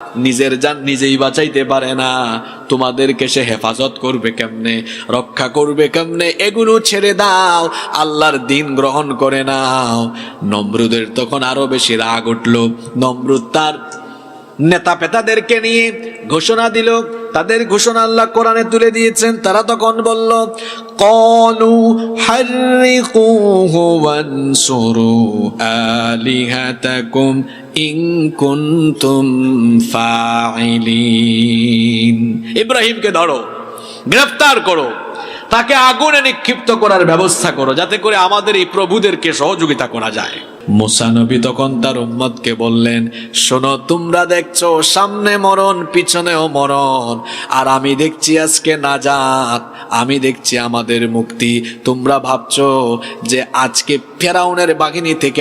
নিজের জান নিজেই বাঁচাইতে পারে না, তোমাদেরকে সে হেফাজত করবে কেমনে, রক্ষা করবে কেমনে? এগুলো ছেড়ে দাও, আল্লাহর দিন গ্রহণ করে নাও। নমরুদের তখন আরো বেশি রাগ উঠল। নমরুদ তার নেতা পেতাদেরকে নিয়ে ঘোষণা দিল, তাদের ঘোষণা আল্লাহ কোরআনে তুলে দিয়েছেন। তারা তখন বলল, ক্বালু হাররিকুহু ওয়ানসুরু আলিহাতাকুম ইন কুনতুম ফাইলিন। ইব্রাহিমকে ধরো, গ্রেফতার করো, তাকে আগুনে নিক্ষিপ্ত করার ব্যবস্থা করো, যাতে করে আমাদের এই প্রভুদেরকে সহযোগিতা করা যায়। মুসা নবী তখন তার উম্মতকে বললেন, শোনো, তোমরা দেখছো সামনে মরণ, পিছনেও মরণ, আর আমি দেখছি আজকে নাজাত, আমি দেখছি আমাদের মুক্তি। তোমরা ভাবছো যে আজকে ফেরাউনের বাহিনী থেকে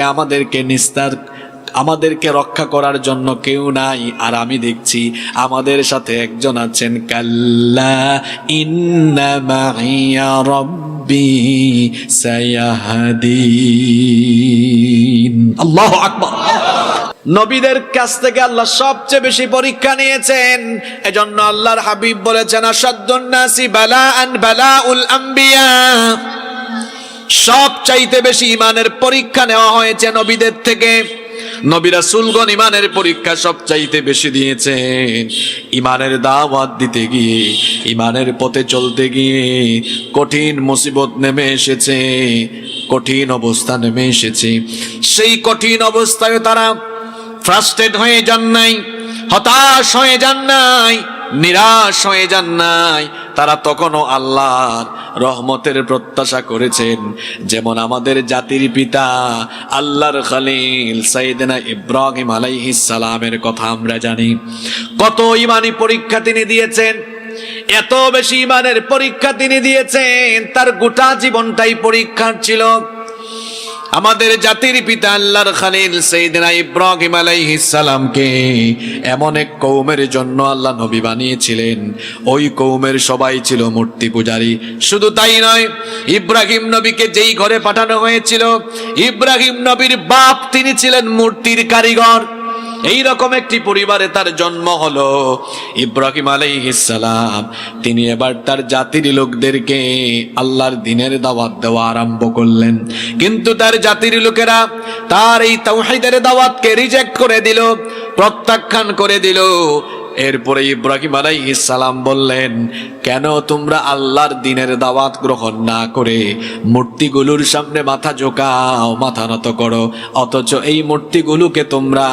আমাদেরকে রক্ষা করার জন্য কেউ নাই, আর আমি দেখছি আমাদের সাথে একজন আছেন। কাল্লা ইন্না মাইয়া রাব্বি সায়াহদিন। আল্লাহু আকবার। নবীদের কাছ থেকে আল্লাহ সবচেয়ে বেশি পরীক্ষা নিয়েছেন। এজন্য আল্লাহর হাবিব বলেছেন, আশাদ্দুন নাসি বালাআন বালাউল আম্বিয়া। সবচাইতে বেশি ঈমানের পরীক্ষা নেওয়া হয়েছে নবীদের থেকে। নবী রাসূলগণ ঈমানের পরীক্ষা সবচাইতে বেশি দিয়েছেন। ঈমানের দাওয়াত দিতে গিয়ে, ঈমানের পথে চলতে গিয়ে কঠিন মুসিবত নেমে এসেছে, কঠিন অবস্থা নেমে এসেছে। সেই কঠিন অবস্থায় তারা ফ্রাস্ট্রেট হয়ে যান নাই, হতাশ হয়ে যান নাই, নিরাশ হয়ে যান নাই। তারা তখনও আল্লাহর রহমতের প্রত্যাশা করেছেন। যেমন আমাদের জাতির পিতা আল্লাহর খলিল সাইয়েদনা ইব্রাহিম আলাইহিস সালামের কথা আমরা জানি। কত ঈমানি পরীক্ষা তিনি দিয়েছেন, এত বেশি ঈমানের পরীক্ষা তিনি দিয়েছেন, তার গোটা জীবনটাই পরীক্ষার ছিল। আমাদের জাতির পিতা আল্লাহর খলিল সাইয়েদনা ইব্রাহিম আলাইহিস সালামকে এমন এক কওমের জন্য আল্লাহ নবী বানিয়েছিলেন, ওই কওমের সবাই ছিল মূর্তি পূজারী। শুধু তাই নয়, ইব্রাহিম নবীকে যেই ঘরে পাঠানো হয়েছিল, ইব্রাহিম নবীর বাপ তিনি ছিলেন মূর্তির কারিগর। এই রকম একটি পরিবারে তার জন্ম হলো। ইব্রাহিম আলাইহিস সালাম তিনি এবার তার জাতির লোকদেরকে আল্লাহর দ্বীনের দাওয়াত দেওয়া আরম্ভ করলেন। কিন্তু তার জাতির লোকেরা তার এই তাওহীদের দাওয়াতকে রিজেক্ট করে দিল, প্রত্যাখ্যান করে দিল। এরপরে ইব্রাহিম আলাইহিস সালাম বললেন, কেন তোমরা আল্লাহর দ্বীনের দাওয়াত গ্রহণ না করে মূর্তিগুলোর সামনে মাথা ঝোঁকাও, মাথা নত করো? অথচ এই মূর্তিগুলোকে তোমরা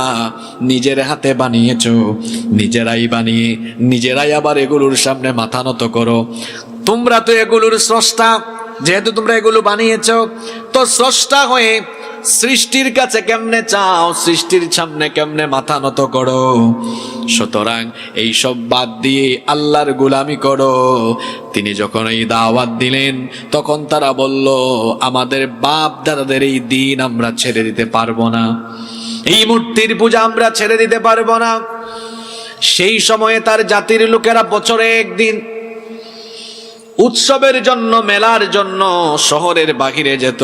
নিজের হাতে বানিয়েছো, নিজেরাই বানিয়ে নিজেরাই আবার এগুলোর সামনে মাথা নত করো। তোমরা তো এগুলোর স্রষ্টা, যেহেতু তোমরা এগুলো বানিয়েছো, তো স্রষ্টা হয়ে সৃষ্টির কাছে কেমনে চাও, সৃষ্টির সামনে কেমনে মাথা নত করো? সুতরাং এই সব বাদ দিয়ে আল্লাহর গোলামি করো। তিনি যখন এই দাওয়াত দিলেন, তখন তারা বলল, আমাদের বাপ দাদাদের এই দিন আমরা ছেড়ে দিতে পারবো না, এই মূর্তির পূজা আমরা ছেড়ে দিতে পারবো না। সেই সময়ে তার জাতির লোকেরা বছরে একদিন উৎসবের জন্য, মেলার জন্য শহরের বাহিরে যেত।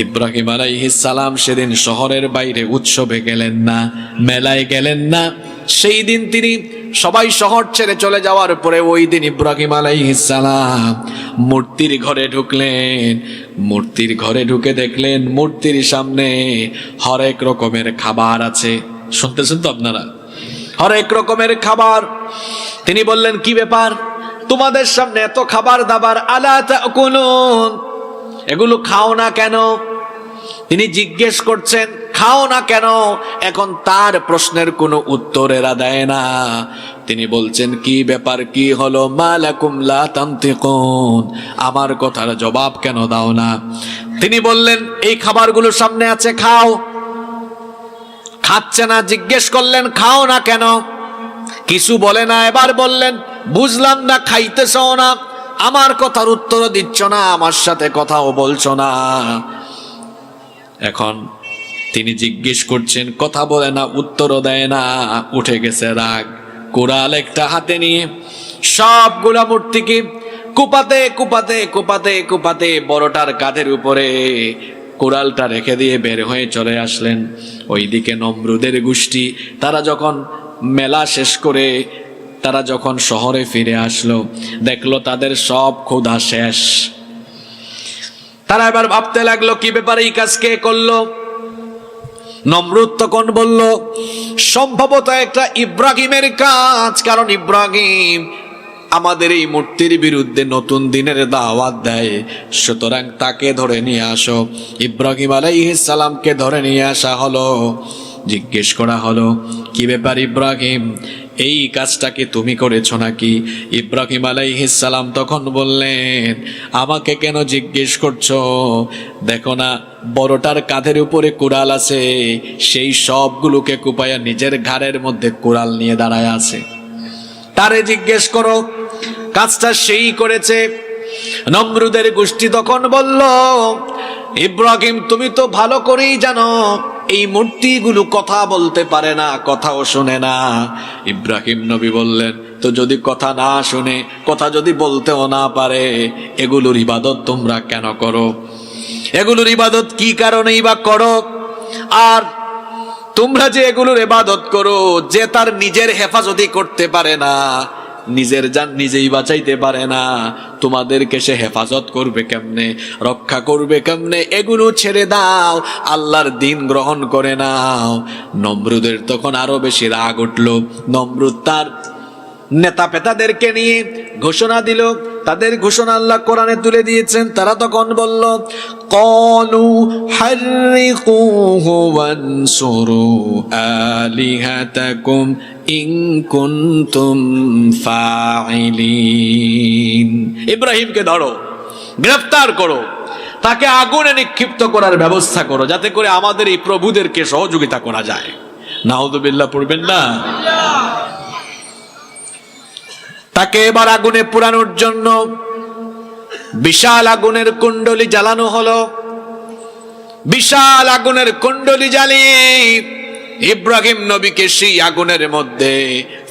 ইব্রাহিম আলাইহিস সালাম সেদিন শহরের বাইরে উৎসবে গেলেন না, মেলায় গেলেন না। সেই দিন তিনি সবাই শহর ছেড়ে চলে যাওয়ার পরে ওই দিন ইব্রাহিম আলাইহিস সালাম মূর্তির ঘরে ঢুকলেন। মূর্তির ঘরে ঢুকে দেখলেন মূর্তির সামনে হরেক রকমের খাবার আছে। শুনতেছেন তো আপনারা? হরেক রকমের খাবার। তিনি বললেন, কি ব্যাপার, তোমাদের সামনে এত খাবার দাবার, আলা তাকুলুন, এগুলো খাও না কেন? তিনি জিজ্ঞেস করছেন, খাও না কেন? এখন তার প্রশ্নের কোনো উত্তর এরা দেয় না। তিনি বলছেন, কি ব্যাপার, কি হলো? মালাকুম লা তানতিকুন, আমার কথার জবাব কেন দাও না? তিনি বললেন, এই খাবারগুলো সামনে আছে, খাও। খাচ্ছে না। জিজ্ঞেস করলেন, খাও না কেন? কিছু বলে না। এবার বললেন, বুঝলাম না, খাইতেছো না, আমার কথার উত্তর দিচ্ছ না, আমার সাথে কথাও বলছো না। এখন তিনি জিজ্ঞেস করছেন, কথা বলে না, উত্তরও দেয় না। উঠে গেছে রাগ। কোরাল একটা হাতে নিয়ে সবগুলা মূর্তিকে কুপাতে কুপাতে কুপাতে কুপাতে বড়টার কাঁধের উপরে কোরালটা রেখে দিয়ে বের হয়ে চলে আসলেন। ওইদিকে নমরুদের গোষ্ঠী, তারা যখন মেলা শেষ করে তারা যখন শহরে ফিরে আসলো, দেখলো তাদের সব ক্ষুধা শেষ। তারা এবার ভাবতে লাগলো কি ব্যাপারে, এই কাজ কে করলো? নমরুদ তখন বলল, সম্ভবত একটা ইব্রাহিমের কাজ, কারণ ইব্রাহিম আমাদের এই মূর্তির বিরুদ্ধে নতুন দিনের দাওয়াত দেয়, সুতরাং তাকে ধরে নিয়ে আসো। ইব্রাহিম আলাইহিস সালামকে ধরে নিয়ে আসা হলো। জিজ্ঞেস করা হলো, কি ব্যাপার ইব্রাহিম, এই কাজটা কি তুমি করেছো নাকি? ইব্রাহিম আলাইহিস সালাম তখন বললেন, আমাকে কেন জিজ্ঞেস করছো? দেখো না, বড়টার কাঁধের উপরে কুড়াল আছে, সেই সবগুলোকে কুপায়া নিজের ঘাড়ের মধ্যে কুড়াল নিয়ে দাঁড়ায় আছে। তারে জিজ্ঞেস করো, কাজটা সেই করেছে। নমরুদের গোষ্ঠী তখন বলল, ইব্রাহিম তুমি তো ভালো করেই জানো এই মূর্তিগুলো কথা বলতে পারে না, কথাও শোনে না। ইব্রাহিম নবী বললেন, তো যদি কথা না শুনে, কথা যদি বলতেও না পারে, এগুলোর ইবাদত তোমরা কেন করো? এগুলোর ইবাদত কি কারণেই বা করো? আর তোমরা যে এগুলোর ইবাদত করো, যে তার নিজের হেফাজতি করতে পারে না, নিজের জান নিজেই বাঁচাইতে পারে না, তোমাদেরকে সে হেফাজত করবে কেমনে, রক্ষা করবে কেমনে? এগুলো ছেড়ে দাও, আল্লাহর দিন গ্রহণ করে নাও। নমরুদের তখন আরো বেশি রাগ উঠল। নমরুদ তার নেতা পেতাদেরকে নিয়ে ঘোষণা দিল, তাদের ঘোষণা আল্লাহ কোরআনে তুলে দিয়েছেন। তারা তখন বলল, ক্বালু হাররিকুহু ওয়ানসুরু আলিহাতাকুম ইন কুনতুম ফাইলিন। ইব্রাহিমকে ধরো, গ্রেফতার করো, তাকে আগুনে নিক্ষিপ্ত করার ব্যবস্থা করো, যাতে করে আমাদের এই প্রভুদেরকে সহযোগিতা করা যায়। নাউযুবিল্লাহ পড়বেন না? তাকে এবার আগুনে পোড়ানোর জন্য বিশাল আগুনের কুণ্ডলী জ্বালানো হলো। বিশাল আগুনের কুণ্ডলী জ্বালিয়ে ইব্রাহিম নবীকে সেই আগুনের মধ্যে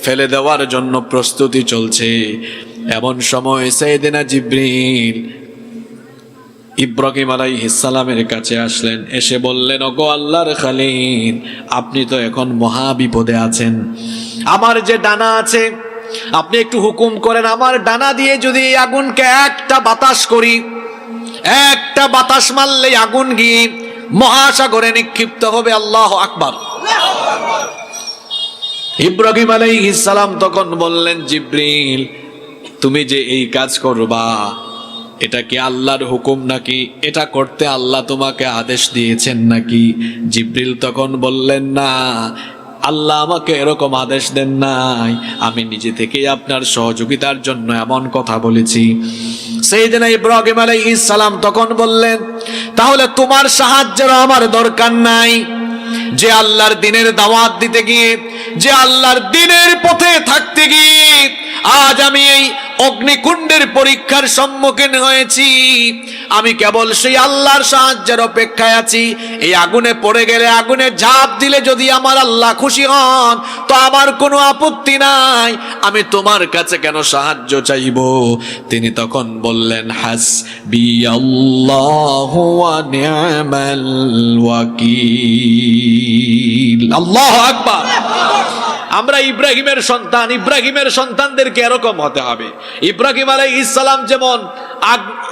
ফেলে দেওয়ার জন্য প্রস্তুতি চলছে। এমন সময় সাইয়েদনা জিবরিল ইব্রাহিম আলাইহিস সালামের কাছে আসলেন, এসে বললেন, ওগো আল্লাহর খলিল, আপনি তো এখন মহা বিপদে আছেন। আমার যে ডানা আছে, আপনি একটু হুকুম করেন, আমার ডানা দিয়ে যদি আগুনকে একটা বাতাস করি, একটা বাতাস মারলেই আগুন গিয়ে মহাসাগরে নিক্ষিপ্ত হবে। আল্লাহু আকবার। ইব্রাহিম আলাইহিস সালাম তখন বললেন, জিবরিল, তুমি যে এই কাজ করবা, এটা কি আল্লাহর হুকুম নাকি? এটা করতে আল্লাহ তোমাকে আদেশ দিয়েছেন নাকি? জিবরিল তখন বললেন, না, আল্লাহ আমাকে এরকম আদেশ দেন নাই, আমি নিজে থেকেই আপনার সহযোগিতার জন্য এমন কথা বলেছি। সাইয়েদনা ইব্রাহিম আলাইহিস সালাম তখন বললেন, তাহলে তোমার সাহায্যের আমার দরকার নাই। যে আল্লাহর দ্বীনের দাওয়াত দিতে গিয়ে, যে আল্লাহর দ্বীনের পথে থাকতে গিয়ে আজ আমি এই অগ্নিকুণ্ডের পরীক্ষার সম্মুখীন হয়েছি, আমি কেবল সেই আল্লাহর সাহায্যের অপেক্ষায় আছি। এই আগুনে পড়ে গেলে, আগুনে ঝাঁপ দিলে যদি আমার আল্লাহ খুশি হন, তো আমার কোনো আপত্তি নাই, আমি তোমার কাছে কেন সাহায্য চাইব? তিনি তখন বললেন, হাসবিয়াল্লাহু ওয়া নি'মাল ওয়াকিল। আল্লাহু আকবার। আমরা ইব্রাহিমের সন্তান, ইব্রাহিমের সন্তানদেরকে এরকম হতে হবে। ইব্রাহিম আলাইহিস সালাম যেমন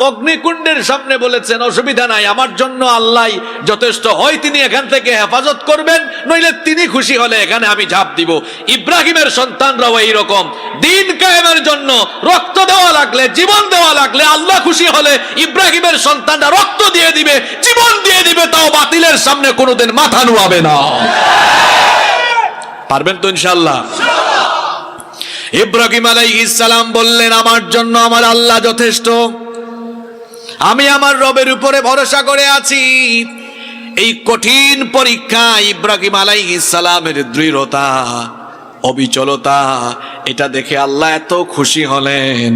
অগ্নিকুণ্ডের সামনে বলেছেন, অসুবিধা নাই, আমার জন্য আল্লাহ যথেষ্ট, হয় তিনি এখান থেকে হেফাজত করবেন, নইলে তিনি খুশি হলে এখানে আমি ঝাঁপ দিব। ইব্রাহিমের সন্তানরাও এইরকম, দিন কায়েমের জন্য রক্ত দেওয়া লাগলে, জীবন দেওয়া লাগলে, আল্লাহ খুশি হলে ইব্রাহিমের সন্তানরা রক্ত দিয়ে দিবে, জীবন দিয়ে দিবে, তাও বাতিলের সামনে কোনোদিন মাথা নুয়াবে না। পারবেন তো ইনশাআল্লাহ? ইব্রাহিম আলাইহিস সালাম বললেন, আমার জন্য আমার আল্লাহ যথেষ্ট, আমি আমার রবের উপরে ভরসা করে আছি। এই কঠিন পরীক্ষা ইব্রাহিম আলাইহিস সালামের দৃঢ়তা, অবিচলতা, এটা দেখে আল্লাহ এত খুশি হলেন।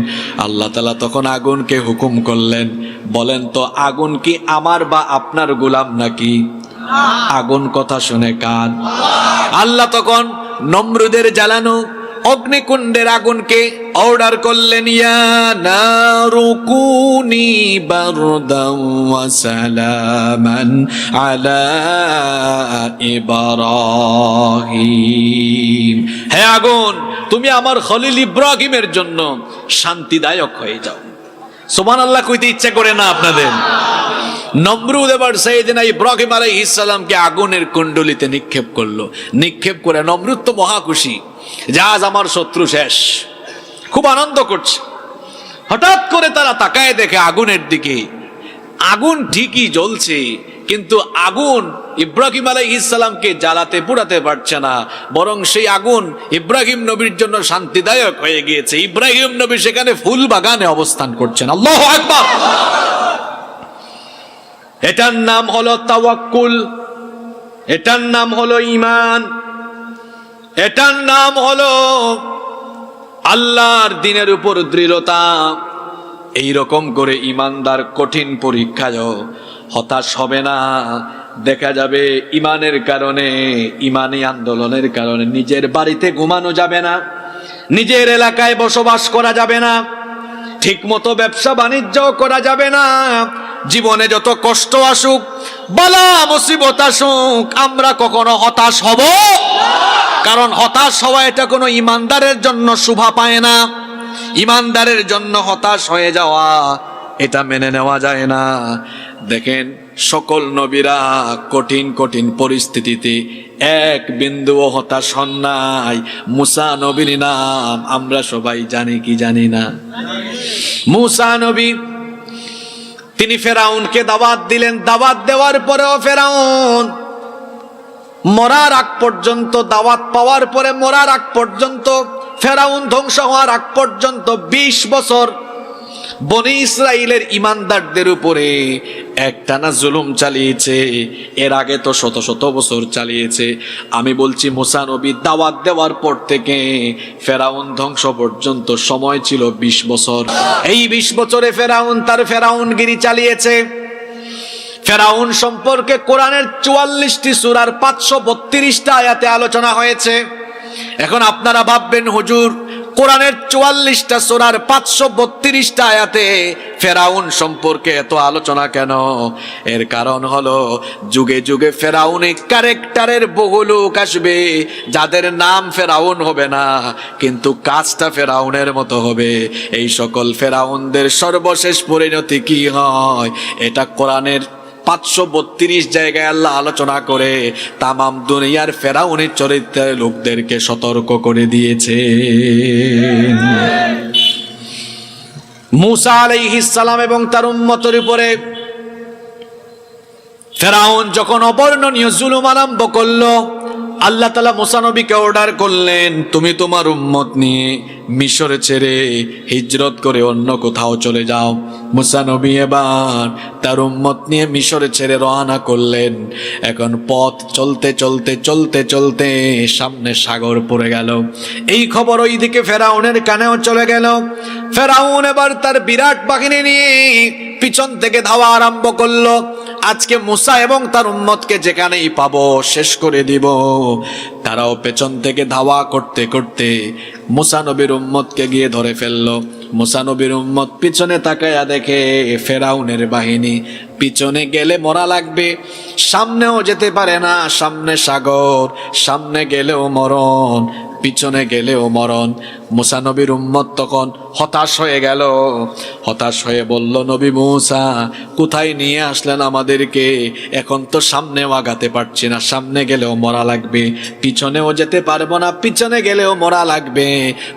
আল্লাহ তাআলা তখন আগুনকে হুকুম করলেন, বলেন তো আগুন কি আমার বা আপনার গোলাম নাকি? আগুন কথা শুনে কান। আল্লাহ তখন নমরুদের জ্বালানো অগ্নিকুণ্ডের আগুনকে অর্ডার করলেন, ইয়া নারু কুনি বারদান ওয়া সালামান আলা ইব্রাহিম। হে আগুন, তুমি আমার খলিল ইব্রাহিমের জন্য শান্তিদায়ক হয়ে যাও। সুবহানাল্লাহ কইতে ইচ্ছা করে না আপনাদের? নমরুদ এবার সাইয়েদনা ইব্রাহিম আলাইহিস সালামকে আগুনের কুণ্ডলিতে নিক্ষেপ করলো। নিক্ষেপ করে নমরুদ তো মহা খুশি, জাহাজ আমার শত্রু শেষ, খুব আনন্দ করছে। হঠাৎ করে তারা তাকায় দেখে আগুনের দিকে, আগুন ঠিকই জ্বলছে, কিন্তু আগুন ইব্রাহিম আলাইহিস সালামকে জ্বালাতে পোড়াতে পারছে না, বরং সেই আগুন ইব্রাহিম নবীর জন্য শান্তিদায়ক হয়ে গিয়েছে। ইব্রাহিম নবী সেখানে ফুল বাগানে অবস্থান করছেন। আল্লাহু আকবার। এটার নাম হলো তাওয়াক্কুল, এটার নাম হলো ঈমান, এটার নাম হলো আল্লাহর দ্বীনের উপর দৃঢ়তা। এই রকম করে ঈমানদার কঠিন পরীক্ষায়ও হতাশ হবে না। দেখা যাবে ঈমানের কারণে, ঈমানি আন্দোলনের কারণে নিজের বাড়িতে ঘুমানো যাবে না, নিজের এলাকায় বসবাস করা যাবে না, ঠিক মতো ব্যবসা বাণিজ্য করা যাবে না। জীবনে যত কষ্ট আসুক, বালা মুসিবত আসুক, আমরা কখনো হতাশ হব? কারণ হতাশ হওয়া এটা কোনো ঈমানদারের জন্য শোভা পায় না। ঈমানদারের জন্য হতাশ হয়ে যাওয়া এটা মেনে নেওয়া যায় না। দেখেন সকল নবীরা কঠিন কঠিন পরিস্থিতিতে এক বিন্দুও হতাশ হন নাই। মুসা নবীর নাম আমরা সবাই জানি কি জানি না? মুসা নবী, তিনি ফেরাউনকে দাওয়াত দিলেন। দাওয়াত দেওয়ার পরেও ফেরাউন মরার আগ পর্যন্ত, দাওয়াত পাওয়ার পরে মরার আগ পর্যন্ত, ফেরাউন ধ্বংস হওয়ার আগ পর্যন্ত 20 বছর বনি ইসরাইলের ইমানদারদের উপরে একটানা জুলুম চালিয়েছে। এর আগে তো শত শত বছর চালিয়েছে। আমি বলছি মুসা নবী দাওয়াত দেওয়ার পর থেকে ফেরাউন ধ্বংস পর্যন্ত সময় ছিল 20 বছর। এই 20 বছরে ফেরাউন তার ফেরাউনগিরি চালিয়েছে। ফেরাউন সম্পর্কে কোরআনের 44টি সূরার 532টা আয়াতে আলোচনা হয়েছে। এখন আপনারা ভাববেন, হুজুর কোরআনের 44টা সূরার 532টা আয়াতে ফেরাউন সম্পর্কে এত আলোচনা কেন? এর কারণ হলো যুগে যুগে ফেরাউনের ক্যারেক্টারের বহু লোক আসবে, যাদের নাম ফেরাউন হবে না কিন্তু কাজটা ফেরাউনের মতো হবে। এই সকল ফেরাউনদের সর্বশেষ পরিণতি কি হয় এটা কোরআনের 532 জায়গায় আল্লাহ আলোচনা করে তামাম দুনিয়ার ফেরাউনের চরিত্রের লোকদেরকে সতর্ক করে দিয়েছে। মুসা আলাইহিস সালাম এবং তার উম্মতের উপরে ফেরাউন যখন অবর্ণনীয় জুলুম আরম্ভ করলো, আল্লাহ তাআলা মুসা নবীকে অর্ডার করলেন, তুমি তোমার উম্মত নিয়ে মিশরে ছেড়ে হিজরত করে অন্য কোথাও চলে যাও। মুসা নবী এবার তার উম্মত নিয়ে মিশরে ছেড়ে রওনা করলেন। এখন পথ চলতে চলতে চলতে চলতে সামনে সাগর পড়ে গেল। এই খবর ওইদিকে ফেরাউনের কানেও চলে গেল। ফেরাউন এবার তার বিরাট বাহিনী নিয়ে পিছন থেকে ধাওয়া আরম্ভ করলো। আজকে মুসা এবং তার উম্মতকে যেখানেই পাবো শেষ করে দিব। তারাও পেছন থেকে ধাওয়া করতে করতে মুসা নবীর উম্মতকে গিয়ে ধরে ফেললো। মুসা নবীর উম্মত পিছনে তাকায়া দেখে ফেরাউনের বাহিনী। পিছনে গেলে মরা লাগবে, সামনেও যেতে পারে না, সামনে সাগর, সামনে গেলেও মরণ, পিছনে গেলেও মরণ। মুসা নবীর উম্মত তখন হতাশ হয়ে গেল। হতাশ হয়ে বলল, নবী মুসা কোথায় নিয়ে আসলেন আমাদেরকে? এখন তো সামনেও আগাতে পারছি না, সামনে গেলেও মরা লাগবে, পিছনেও যেতে পারবো না, পিছনে গেলেও মরা লাগবে,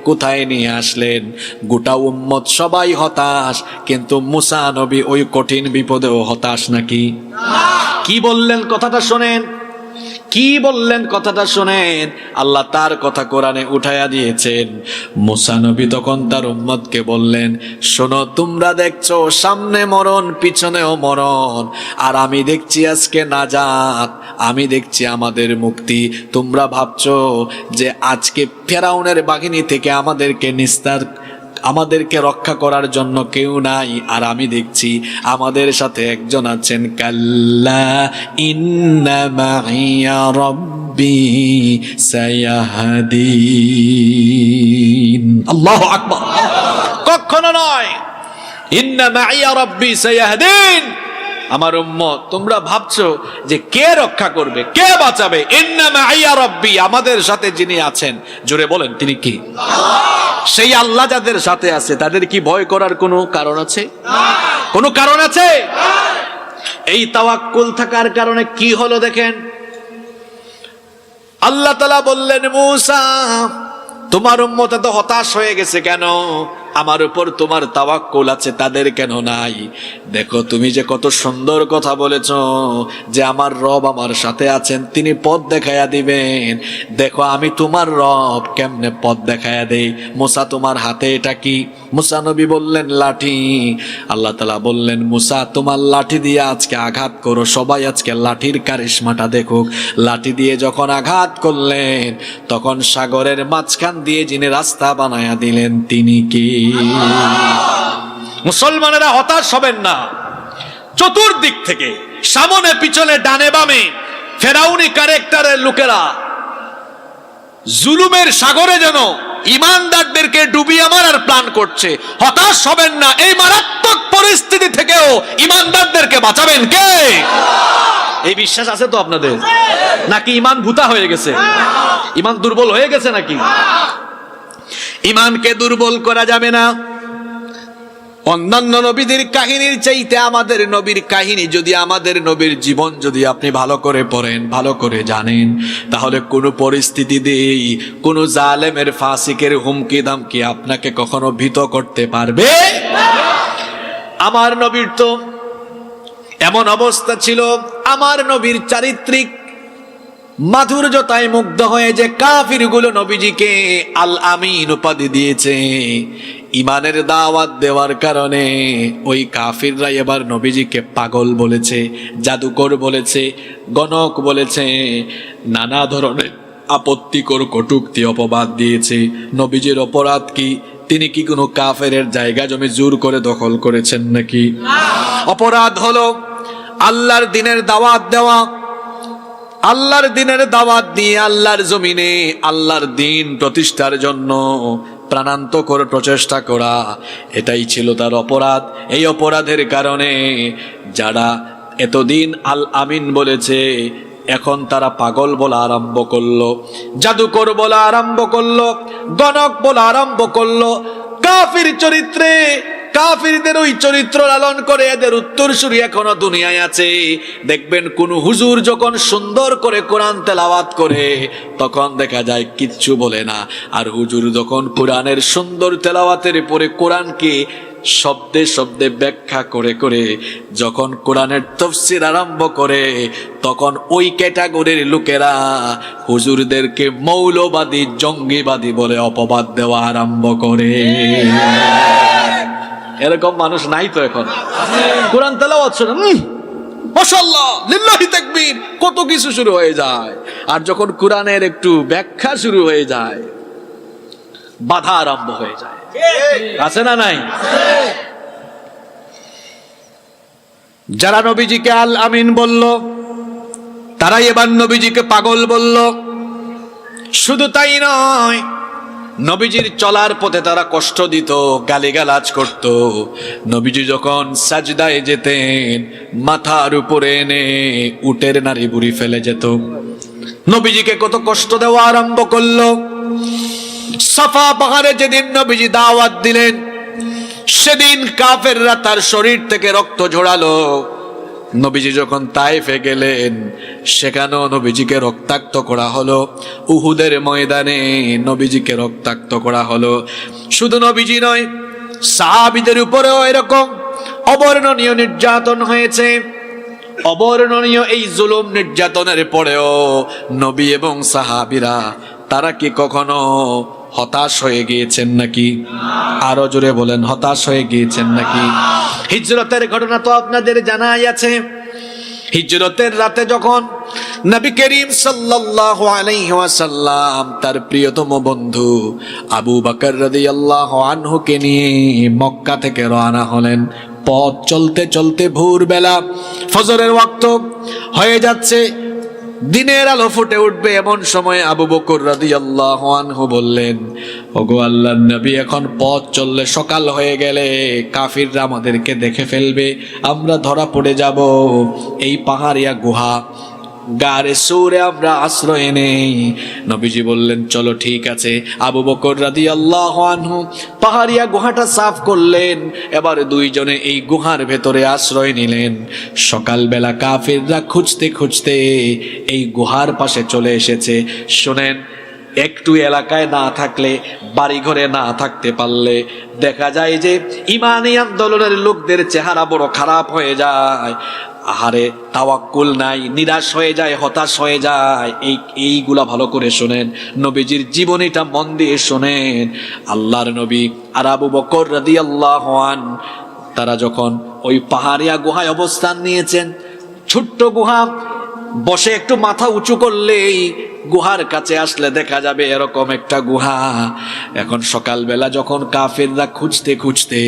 কোথায় নিয়ে আসলেন? গোটা উম্মত সবাই হতাশ, কিন্তু মুসা নবী ওই কঠিন বিপদেও হতাশ নাকি? কি বললেন কথাটা শোনেন, কি বললেন কথাটা শোনেন। আল্লাহ তার কথা কোরআনে উঠাইয়া দিয়েছেন। মুসা নবী তখন তার উম্মতকে বললেন, শোনো, তোমরা দেখছো সামনে মরণ, পিছনেও মরণ, আর আমি দেখছি আজকে নাজাত, আমি দেখছি আমাদের মুক্তি। তোমরা ভাবছো যে আজকে ফেরাউনের বাহিনী থেকে আমাদেরকে নিস্তার আমাদেরকে রক্ষা করার জন্য কেউ নাই, আর আমি দেখছি আমাদের সাথে একজন আছেন। কাল্লা ইন্না মাইয়া রাব্বি সায়াহদিন। আল্লাহু আকবার। কখনো নয়, ইন্না মাইয়া রাব্বি সায়াহদিন। আমার উম্মত, তোমরা ভাবছো যে কে রক্ষা করবে, কে বাঁচাবে? ইন্না মাইয়া রাব্বি, আমাদের সাথে যিনি আছেন, জোরে বলেন তিনি কি? সেই আল্লাহ যাদের সাথে আছে তাদের কি ভয় করার কোনো কারণ আছে? কোনো কারণ আছে? এই তাওয়াক্কুল থাকার কারণে কি হলো দেখেন। আল্লাহ তাআলা বললেন, মূসা তোমার উম্মত এত হতাশ হয়ে গেছে কেন? আমার উপর তোমার তাওয়াক্কুল আছে, তাদের কেন নাই? দেখো তুমি যে কত সুন্দর কথা বলেছ যে আমার রব আমার সাথে আছেন, তিনি পথ দেখাইয়া দিবেন। দেখো আমি তোমার রব, কেমনে পথ দেখাইয়া দেই। মূসা তোমার হাতে এটা কি? মূসা নবী বললেন লাঠি। আল্লাহ তাআলা বললেন, মূসা তোমার লাঠি দিয়ে আজকে আঘাত করো, সবাই আজকে লাঠির কারিশমাটা দেখুক। লাঠি দিয়ে যখন আঘাত করলেন তখন সাগরের মাঝখান দিয়ে যিনি রাস্তা বানায়া দিলেন তিনি কি? মুসলমানেরা হতাশ হবেন না। চতুর্দিক থেকে, সামনে পিছনে ডানে বামে ফেরাউনি ক্যারেক্টারের লোকেরা জুলুমের সাগরে যেন ইমানদারদেরকে ডুবিয়ে মারার প্ল্যান করছে। হতাশ হবেন না, এই মারাত্মক পরিস্থিতি থেকেও ইমানদারদেরকে বাঁচাবেন কে? এই বিশ্বাস আছে তো আপনাদের? নাকি ইমান ভূতা হয়ে গেছে? ইমান দুর্বল হয়ে গেছে নাকি? ইমানকে দুর্বল করা যাবে না। অন্যান্য নবীদের কাহিনীর চাইতে আমাদের নবীর কাহিনী যদি, আমাদের নবীর জীবন যদি আপনি ভালো করে পড়েন, ভালো করে জানেন, তাহলে কোনো পরিস্থিতি দিয়েই কোনো জালেমের ফাসিকের হুমকি দামকি আপনাকে কখনো ভীত করতে পারবে? আমার নবীর তো এমন অবস্থা ছিল, আমার নবীর চারিত্রিক মাধুর্যতায় মুগ্ধ হয়ে যে কাফিরগুলো নবীজিকে আল আমিন উপাধি দিয়েছে। ইমানের দাওয়াত দেওয়ার কারণে ওই কাফিররা এবার নবীজিকে পাগল বলেছে, জাদুকর বলেছে, গণক বলেছে, নানা ধরনের আপত্তিকর কটূক্তি অপবাদ দিয়েছে। নবীজির অপরাধ কি? তিনি কি কোনো কাফেরের জায়গা জমি জোর করে দখল করেছেন নাকি? অপরাধ হলো আল্লাহর দ্বীনের দাওয়াত দেওয়া, আল্লাহর দ্বীনের দাওয়াত দিয়ে আল্লাহর জমিনে আল্লাহর দ্বীন প্রতিষ্ঠার জন্য প্রাণান্তকর প্রচেষ্টা করা, এটাই ছিল তার অপরাধ। এই অপরাধের কারণে যারা এতদিন আল আমিন বলেছে, এখন তারা পাগল বলা আরম্ভ করলো, জাদুকর বলা আরম্ভ করলো, গণক বলা আরম্ভ করলো। কাফির চরিত্রে, কাফিরদের ওই চরিত্র লালন করে এদের উত্তরসূরি এখনো দুনিয়ায় আছে। দেখবেন কোন হুজুর যখন সুন্দর করে কোরআন তেলাওয়াত করে তখন দেখা যায় কিচ্ছু বলে না, আর হুজুর যখন কোরআনের সুন্দর তেলাওয়াতের পরে কোরআনকে শব্দে শব্দে ব্যাখ্যা করে করে যখন কোরআনের তাফসীর আরম্ভ করে, তখন ওই ক্যাটাগরির লোকেরা হুজুরদেরকে মৌলবাদী, জঙ্গিবাদী বলে অপবাদ দেওয়া আরম্ভ করে। এরকম মানুষ নাই তো এখন? কোরআন তেলাওয়াত শুনে মাশাআল্লাহ, লিল্লাহি তাকবীর, কত কিছু শুরু হয়ে যায়। আর যখন কোরআনের একটু ব্যাখ্যা শুরু হয়ে যায়, বাধা আরম্ভ হয়ে যায়। আছে না নাই? যারা নবীজিকে আল আমিন বলল, তারাই এবার নবীজিকে পাগল বলল। শুধু তাই নয়, নবীজির চলার পথে তারা কষ্ট দিত, গালিগালাজ করত। নবীজি যখন সাজদায় যেতেন, মাথার উপরে এনে উটের নাড়ি বুড়ি ফেলে যেত। নবীজিকে কত কষ্ট দেওয়া আরম্ভ করলো। সাফা পাহাড়ে যেদিন নবীজি দাওয়াত দিলেন, সেদিন কাফেররা তার শরীর থেকে রক্ত ঝরালো। নবীজি যখন তায়েফে গেলেন, সেখানেও নবীজিকে রক্তাক্ত করা হলো। উহুদের ময়দানে নবীজিকে রক্তাক্ত করা হলো। শুধু নবীজি নয়, সাহাবীদের উপরেও এরকম অবর্ণনীয় নির্যাতন হয়েছে। অবর্ণনীয় এই জুলুম নির্যাতনের পরেও নবী এবং সাহাবীরা তারা কি কখনো হতাশ হয়ে গিয়েছেন নাকি? আরো জোরে বলেন, হতাশ হয়ে গিয়েছেন নাকি? হিজরতের ঘটনা তো আপনাদের জানাই আছে। হিজরতের রাতে যখন নবী করিম সাল্লাল্লাহু আলাইহি ওয়াসাল্লাম তার প্রিয়তম বন্ধু আবু বকর রাদিয়াল্লাহু আনহুকে নিয়ে মক্কা থেকে রওনা হলেন। পথ চলতে চলতে ভোরবেলা ফজরের ওয়াক্ত হয়ে যাচ্ছে, দিনের আলো ফুটে উঠবে, এমন সময় আবু বকর রাদিয়াল্লাহু আনহু বললেন, ওগো আল্লাহর নবী, এখন পথ চললে সকাল হয়ে গেলে কাফিররা আমাদেরকে দেখে ফেলবে, আমরা ধরা পড়ে যাব। এই পাহাড়িয়া গুহা গারে সূরে আমরা আশ্রয় নেই। নবীজি বললেন, চলো ঠিক আছে। আবু বকর রাদিয়াল্লাহু আনহু পাহাড়িয়া গুহাটা সাফ করলেন, এবার দুইজনে এই গুহার ভেতরে আশ্রয় নিলেন। সকালবেলা কাফিররা খুঁজতে খুঁজতে এই গুহার পাশে চলে এসেছে। শোনেন, একটু এলাকায় না থাকলে, বাড়ি ঘরে না থাকতে পারলে দেখা যায় যে ইমানি আন্দোলনের লোকদের চেহারা বড় খারাপ হয়ে যায়। আহারে, তাওয়াক্কুল নাই, নিরাশ হয়ে যায়, হতাশ হয়ে যায়। এইগুলা ভালো করে শোনেন, নবীজির জীবনীটা মন দিয়ে শোনেন। আল্লাহর নবী আর আবু বকর রাদিয়াল্লাহু আনহু তারা যখন ওই পাহাড়িয়া গুহায় অবস্থান নিয়েছেন, ছোট্ট গুহা, বসে একটু মাথা উঁচু করলেই গুহার কাছে আসলে দেখা যাবে এরকম একটা গুহা। এখন সকালবেলা যখন কাফিররা খুঁজতে খুঁজতে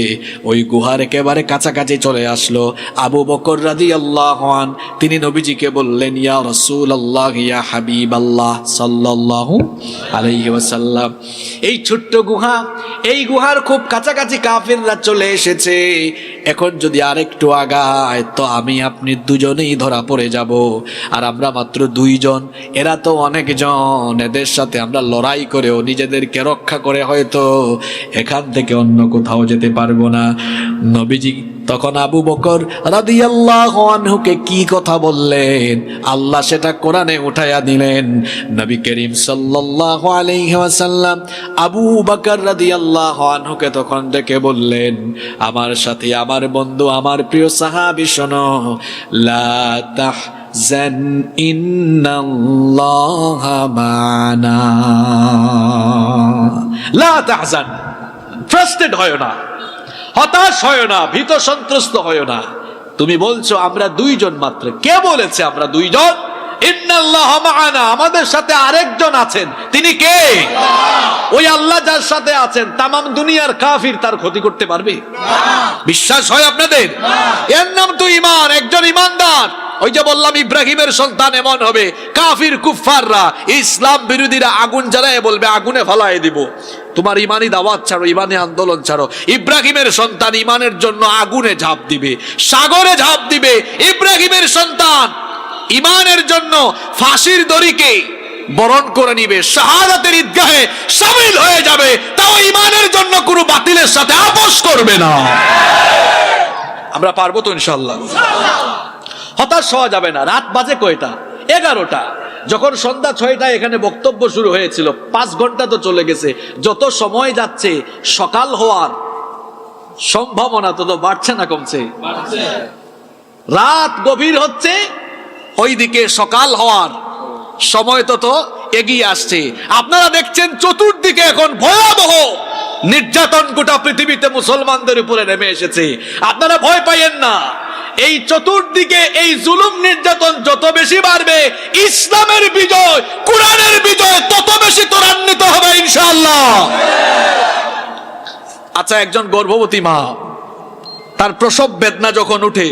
ওই গুহার একেবারে কাছাকাছি চলে আসলো, আবু বকর রাদিয়াল্লাহু আনহু তিনি নবীজিকে বললেন, ইয়া রাসূলুল্লাহ, ইয়া হাবিবাল্লাহ সাল্লাল্লাহু আলাইহি ওয়াসাল্লাম, এই ছোট্ট গুহা, এই গুহার খুব কাছাকাছি কাফিররা চলে এসেছে। এখন যদি আরেকটু আগায় তো আমি আপনি দুজনেই ধরা পড়ে যাব। আর আমরা মাত্র দুইজন, এরা তো অনেকজন। এদের সাথে আমরা লড়াই করেও নিজেদেরকে রক্ষা করে হয়তো এখান থেকে অন্য কোথাও যেতে পারবো না। নবীজি তখন আবু বকর রাদিয়াল্লাহু আনহুকে কি কথা বললেন, আল্লাহ সেটা কোরআনে উঠায়া দিলেন। নবী করিম সাল্লাল্লাহু আলাইহি ওয়াসাল্লাম আবু বকর রাদিয়াল্লাহু আনহুকে তখন ডেকে বললেন, আমার সাথে আমার বন্ধু, আমার প্রিয় সাহাবী, শোনো, লা তাহজান ইন্নাল্লাহা মা'না। লা তাহজান, ফ্রাস্ট্রেট হয় না, হতাশ হয় না, ভীত সন্ত্রস্ত হয় না। তুমি বলছো আমরা দুইজন মাত্র, কে বলেছে আমরা দুইজন? ইন্নাল্লাহা মা'ানা, আমাদের সাথে আরেকজন আছেন। তিনি কে? ওই আল্লাহ যার সাথে আছেন তামাম দুনিয়ার কাফির তার ক্ষতি করতে পারবে? বিশ্বাস হয় আপনাদের? এর নাম তো ঈমান। একজন ঈমানদার, ওই যে বললাম ইব্রাহিমের সন্তান এমন হবে, কাফির কুফফাররা, ইসলাম বিরোধীরা আগুন জ্বালায় বলবে আগুনে ফেলায় দিব। তোমার ইমানি দাওয়াত ছাড়ো, ইমানি আন্দোলন ছাড়ো। ইব্রাহিমের সন্তান ইমানের জন্য আগুনে ঝাঁপ দিবে, সাগরে ঝাঁপ দিবে। ইব্রাহিমের সন্তান ইমানের জন্য ফাঁসির দড়িকে বরণ করে নিবে, শাহাদাতের ঈদগাহে শামিল হয়ে যাবে, তাও ইমানের জন্য কোনো বাতিলের সাথে আপোষ করবে না। আমরা পারবো তো ইনশাআল্লাহ? হতাশ হওয়া যাবে না। রাত বাজে কয়টা? 11টা। যখন সন্ধ্যা 6টায় এখানে বক্তব্য শুরু হয়েছিল, 5 ঘন্টা তো চলে গেছে। যত সময় যাচ্ছে সকাল হওয়ার সম্ভাবনা তত বাড়ছে না কমছে? রাত গভীর হচ্ছে, ওইদিকে সকাল হওয়ার সময় তত এগিয়ে আসছে। আপনারা দেখছেন চতুর্দিকে এখন ভয়াবহ নির্যাতন গোটা পৃথিবীতে মুসলমানদের উপরে নেমে এসেছে। আপনারা ভয় পাইয়েন না। এই চতুর্দিকে এই জুলুম নির্যাতন যত বেশি বাড়বে, ইসলামের বিজয়, কোরআনের বিজয় তত বেশি ত্বরান্বিত হবে ইনশাআল্লাহ। আচ্ছা, একজন গর্ভবতী মা, তার প্রসব বেদনা যখন উঠে,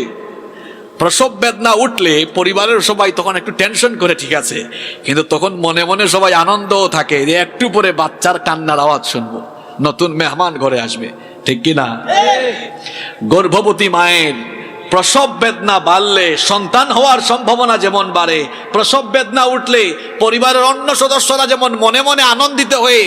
প্রসব বেদনা উঠলে পরিবারের সবাই তখন একটু টেনশন করে, ঠিক আছে, কিন্তু তখন মনে মনে সবাই আনন্দও থাকে যে একটু পরে বাচ্চার কান্নার আওয়াজ শুনবো, নতুন মেহমান ঘরে আসবে, ঠিক কিনা? গর্ভবতী মায়ের প্রসব বেদনা বাড়লে সন্তান হওয়ার সম্ভাবনা যেমন বাড়ে, প্রসব বেদনা উঠলে পরিবারের অন্য সদস্যরা যেমন মনে মনে আনন্দিত হয়ে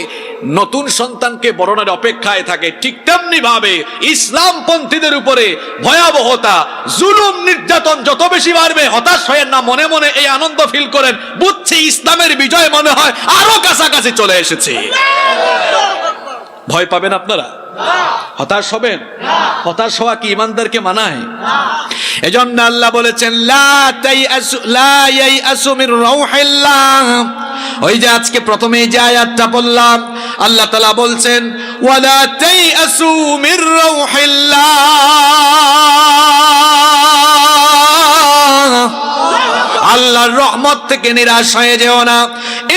নতুন সন্তানকে বরণের অপেক্ষায় থাকে, ঠিক তেমনি ভাবে ইসলামপন্থীদের উপরে ভয়াবহতা, জুলুম নির্যাতন যত বেশি বাড়বে, হতাশ হয়েন না, মনে মনে এই আনন্দ ফিল করেন, বুঝছি ইসলামের বিজয় মনে হয় আরো কাছাকাছি চলে এসেছে। ভয় পাবেন আপনারা? হতাশ হবেন? হতাশ হওয়া কি ইমানদারকে মানায়? এজন্য আল্লাহ বলেছেন, লা ইয়াইআসু মির রাউহিল্লাহ। ওই যে আজকে প্রথমে যে আয়াতটা বললাম, আল্লাহ তাআলা বলছেন, ওয়ালা তাইআসু মির রাউহিল্লাহ। আল্লাহর রহমত থেকে নিরাশ হয়ে যেও না।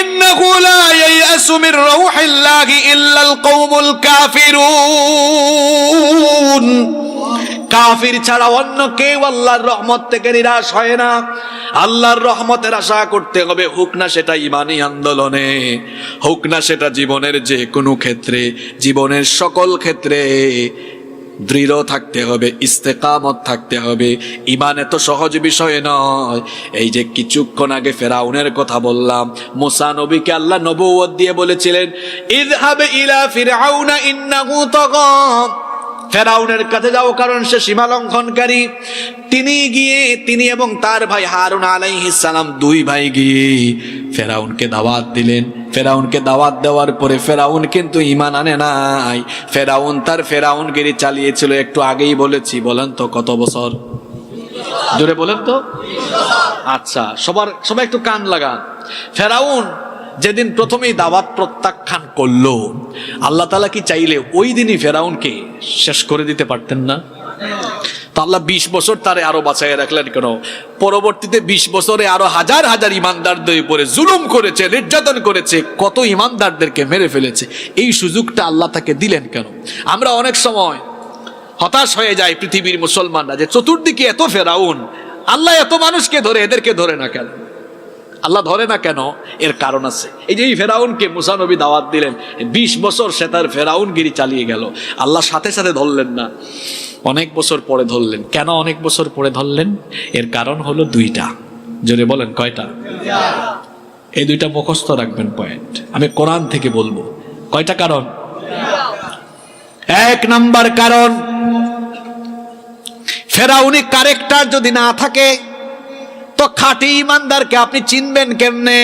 ইন্নাহু লা ইয়াসু মির রাউহিল্লাহি ইল্লাল কওমুল কাফিরুন। কাফির ছাড়া অন্য কেউ আল্লাহর রহমত থেকে নিরাশ হয় না। আল্লাহর রহমতের আশা করতে হবে, হোক না সেটা ইমানি আন্দোলনে, হোক না সেটা জীবনের যে কোনো ক্ষেত্রে, জীবনের সকল ক্ষেত্রে দৃঢ় থাকতে হবে, ইস্তেকামত থাকতে হবে। ইমান এত সহজ বিষয় নয়। এই যে কিছুক্ষণ আগে ফেরাউনের কথা বললাম, মুসা নবীকে আল্লাহ নবুয়ত দিয়ে বলেছিলেন, ইযহাব ইলা ফিরআউনা ইন্নাহু তাগা, ফেরাউনের কাছে যাও কারণ সে সীমা লঙ্ঘনকারী। তিনি এবং তার ভাই হারুন আলাইহিস সালাম, দুই ভাই গিয়ে ফেরাউনকে দাওয়াত দিলেন। ফেরাউনকে দাওয়াত দেওয়ার পরে ফেরাউন কিন্তু ঈমান আনে নাই। ফেরাউন তার ফেরাউনগিরি চালিয়েছিল, একটু আগেই বলেছি। বলেন তো কত বছর? জোরে বলেন তো। আচ্ছা, সবাই একটু কান লাগান। ফেরাউন যেদিন প্রথমেই দাওয়াত প্রত্যাখ্যান করলো, আল্লাহ তাআলা কি চাইলে ওই দিনই ফেরাউনকে শেষ করে দিতে পারতেন না? তো আল্লাহ 20 বছর তারে আরো বাঁচাইয়া রাখলেন কেন? পরবর্তীতে 20 বছরে আরো হাজার হাজার ইমানদারদের উপরে জুলুম করেছে, নির্যাতন করেছে, কত ইমানদারদেরকে মেরে ফেলেছে। এই সুযোগটা আল্লাহ তাকে দিলেন কেন? আমরা অনেক সময় হতাশ হয়ে যাই পৃথিবীর মুসলমানরা, যে চতুর্দিকে এত ফেরাউন, আল্লাহ এত মানুষকে ধরে, এদেরকে ধরে না কেন? আল্লাহ ধরে না কেন? এর কারণ আছে। এই যে এই ফেরাউনকে মুসা নবী দাওয়াত দিলেন, 20 বছর সে তার ফেরাউনগিরি চালিয়ে গেল। আল্লাহ সাথে সাথে ধরলেন না, অনেক বছর পরে ধরলেন। কেন অনেক বছর পরে ধরলেন? এর কারণ হলো দুইটা। জোরে বলেন কয়টা? এই দুইটা মুখস্থ রাখবেন পয়েন্ট, আমি কোরআন থেকে বলবো। কয়টা কারণ? 1 নাম্বার কারণ, ফেরাউনি ক্যারেক্টার যদি না থাকে তো খাঁটি ইমানদারকে আপনি চিনবেন কেমনে?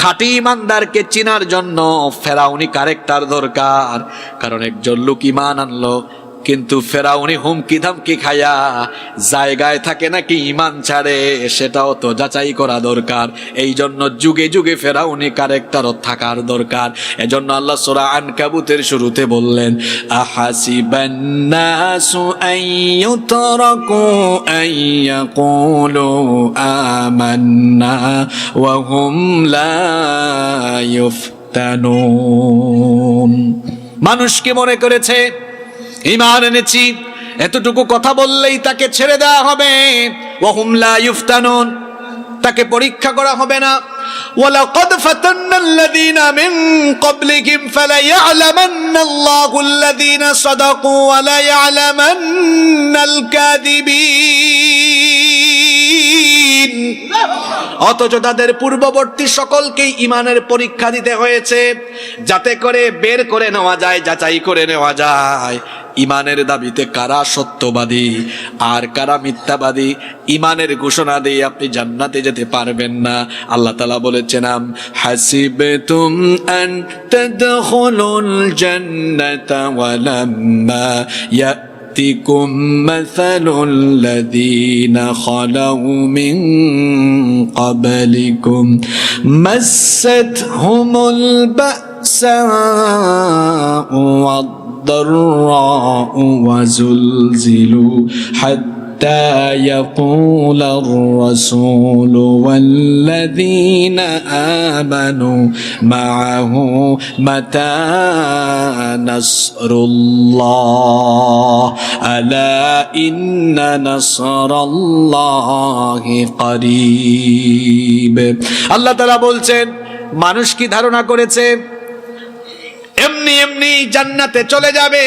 খাঁটি ইমানদারকে চিনার জন্য ফেরাউনি ক্যারেক্টার দরকার। কারণ একজন লোক ইমান আনলো, কিন্তু ফেরাউনি হুমকি ধামকি খায়া জায়গায় থাকে নাকি ইমান ছাড়ে, সেটাও তো যাচাই করা দরকার। এই জন্য যুগে যুগে ফেরাউনি ক্যারেক্টারও থাকার দরকার। এজন্য আল্লাহ সূরা আনকাবুতের শুরুতে বললেন, আহাসিবান নাসু আইয়ুতরাকু আইয়াকুলু আমান্না ওয়া হুম লা ইফতানুন। মানুষ কি মনে করেছে ঈমান এনেছি, এতটুকু কথা বললেই তাকে ছেড়ে দেওয়া হবে? ওয়াহুম লা ইফতানুন, তাকে পরীক্ষা করা হবে না। ওয়ালাকাদ ফাতান্নাল্লাযীনা মিন ক্বাবলিহিম ফালাইয়ালামান্নাল্লাহুল্লাযীনা সাদাকু ওয়া লাইয়ালামান্নাল কাযিবিন। অথচ তাদের পূর্ববর্তী সকলকেই ঈমানের পরীক্ষা দিতে হয়েছে, যাতে করে বের করে নেওয়া যায়, যাচাই করে নেওয়া যায় ঈমানের দাবিতে কারা সত্যবাদী আর কারা মিথ্যাবাদী। ঈমানের ঘোষণা দিয়ে আপনি জান্নাতে যেতে পারবেন না। আল্লাহ তাআলা বলেছেন, আম হাসিবতুম আন তাদখুলুল জান্নাতা ওয়া লাম্মা يأتكم مثل الذين خلوا من قبلكم مستهم البأساء والضراء وزلزلوا حتى يقول الرسول والذين آمنوا معه متى نصر الله ألا إن نصر الله قريب। আল্লাহ তাআলা বলছেন, মানুষ কি ধারণা করেছে এমনি এমনি জান্নাতে চলে যাবে,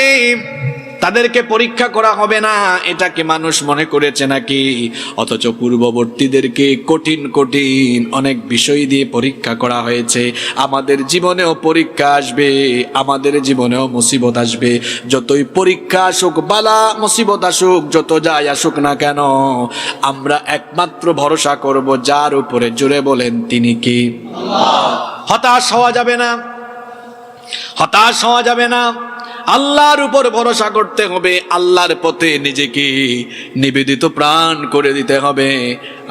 তাদেরকে পরীক্ষা করা হবে না? এটা কি মানুষ মনে করেছে নাকি? অথচ পূর্ববর্তীদেরকে কঠিন কঠিন অনেক বিষয় দিয়ে পরীক্ষা করা হয়েছে। আমাদের জীবনেও পরীক্ষা আসবে, আমাদের জীবনেও মুসিবত আসবে। যতই পরীক্ষা আসুক, বালা মুসিবত আসুক, যত যাই আসুক না কেন, আমরা একমাত্র ভরসা করব যার উপরে। জোরে বলেন, তিনি কি? হতাশ হওয়া যাবে না, হতাশ হওয়া যাবে না। আল্লাহর উপর ভরসা করতে হবে, আল্লাহর পথে নিজেকে নিবেদিত প্রাণ করে দিতে হবে।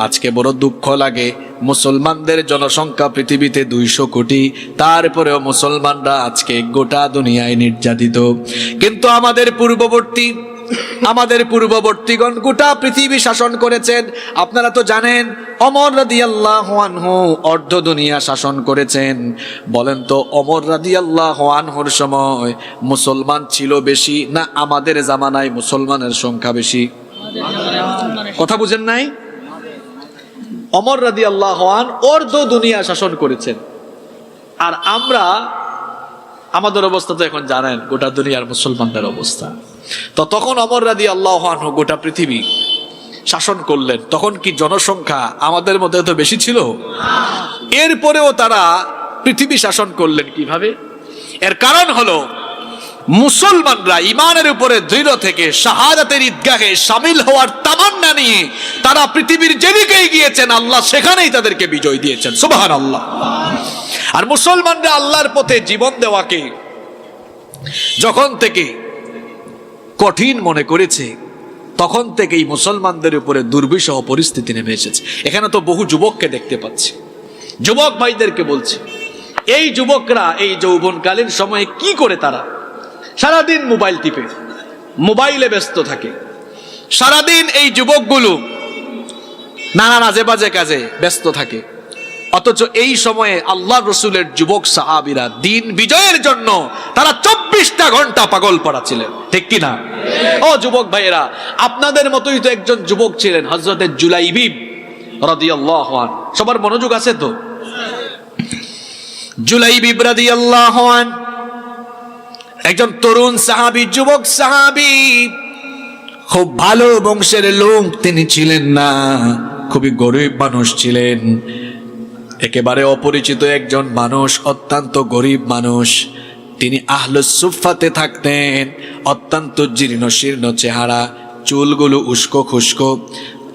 আজকে বড় দুঃখ লাগে, মুসলমানদের জনসংখ্যা পৃথিবীতে 200 কোটি, তারপরেও মুসলমানরা আজকে গোটা দুনিয়ায় নির্যাতিত। কিন্তু আমাদের পূর্ববর্তী আমাদের পূর্ববর্তীগণ গোটা পৃথিবী শাসন করেছেন। আপনারা তো জানেন ওমর রাদিয়াল্লাহু আনহু অর্ধ দুনিয়া শাসন করেছেন। বলেন তো ওমর রাদিয়াল্লাহু আনহুর সময় মুসলমান ছিল বেশি না আমাদের জামানায় মুসলমানের সংখ্যা বেশি? কথা বুঝেন নাই? ওমর রাদিয়াল্লাহু আনহু অর্ধ দুনিয়া শাসন করেছেন, আর আমরা আমাদের অবস্থা তো এখন জানেন, গোটা দুনিয়ার মুসলমানদের অবস্থা। তো তখন ওমর রাদিয়াল্লাহু আনহু গোটা পৃথিবী শাসন করলেন, তখন কি জনসংখ্যা আমাদের মধ্যে তো বেশি ছিল? এরপরেও তারা পৃথিবী শাসন করলেন কিভাবে? এর কারণ হলো মুসলমানরা ইমানের উপরে দৃঢ় থেকে শাহাদাতের ঈদগাহে শামিল হওয়ার তামান্না নিয়ে তারা পৃথিবীর যেদিকেই গিয়েছেন আল্লাহ সেখানেই তাদেরকে বিজয় দিয়েছেন। সুবহানাল্লাহ। আর মুসলমানরা আল্লাহর পথে জীবন দেওয়াকে যখন থেকে কঠিন মনে করেছে তখন থেকেই মুসলমানদের উপরে দুর্বিষহ পরিস্থিতি নেমে এসেছে। এখানে তো বহু যুবককে দেখতে পাচ্ছি, যুবক ভাইদেরকে বলছি, এই যুবকরা এই যৌবনকালীন সময়ে কি করে? তারা সারাদিন মোবাইল টিপে, মোবাইলে ব্যস্ত থাকে। সারাদিন এই যুবকগুলো নানা আজে বাজে কাজে ব্যস্ত থাকে, অথচ এই সময়ে আল্লাহ রসুলের যুবক সাহাবীরা দিন বিজয়ের জন্য তারা 24টা ঘন্টা পাগল পড়া ছিলেন। ঠিক কিনা? ও যুবক ভাইয়েরা, আপনাদের মতোই তো একজন যুবক ছিলেন হযরতে জুলাইবিব রাদিয়াল্লাহু আনহু। সবার মনোযোগ আছে তো? জুলাইবিব রাদিয়াল্লাহু আনহু একজন তরুণ সাহাবী, যুবক সাহাবী, খুব ভালো বংশের লোক তিনি ছিলেন না, খুবই গরিব মানুষ ছিলেন, একেবারে অপরিচিত একজন মানুষ, অত্যন্ত গরিব মানুষ। তিনি আহলুস সুফফাতে থাকতেন, অত্যন্ত জীর্ণ শীর্ণ চেহারা, চুলগুলো উস্কো খুস্কো,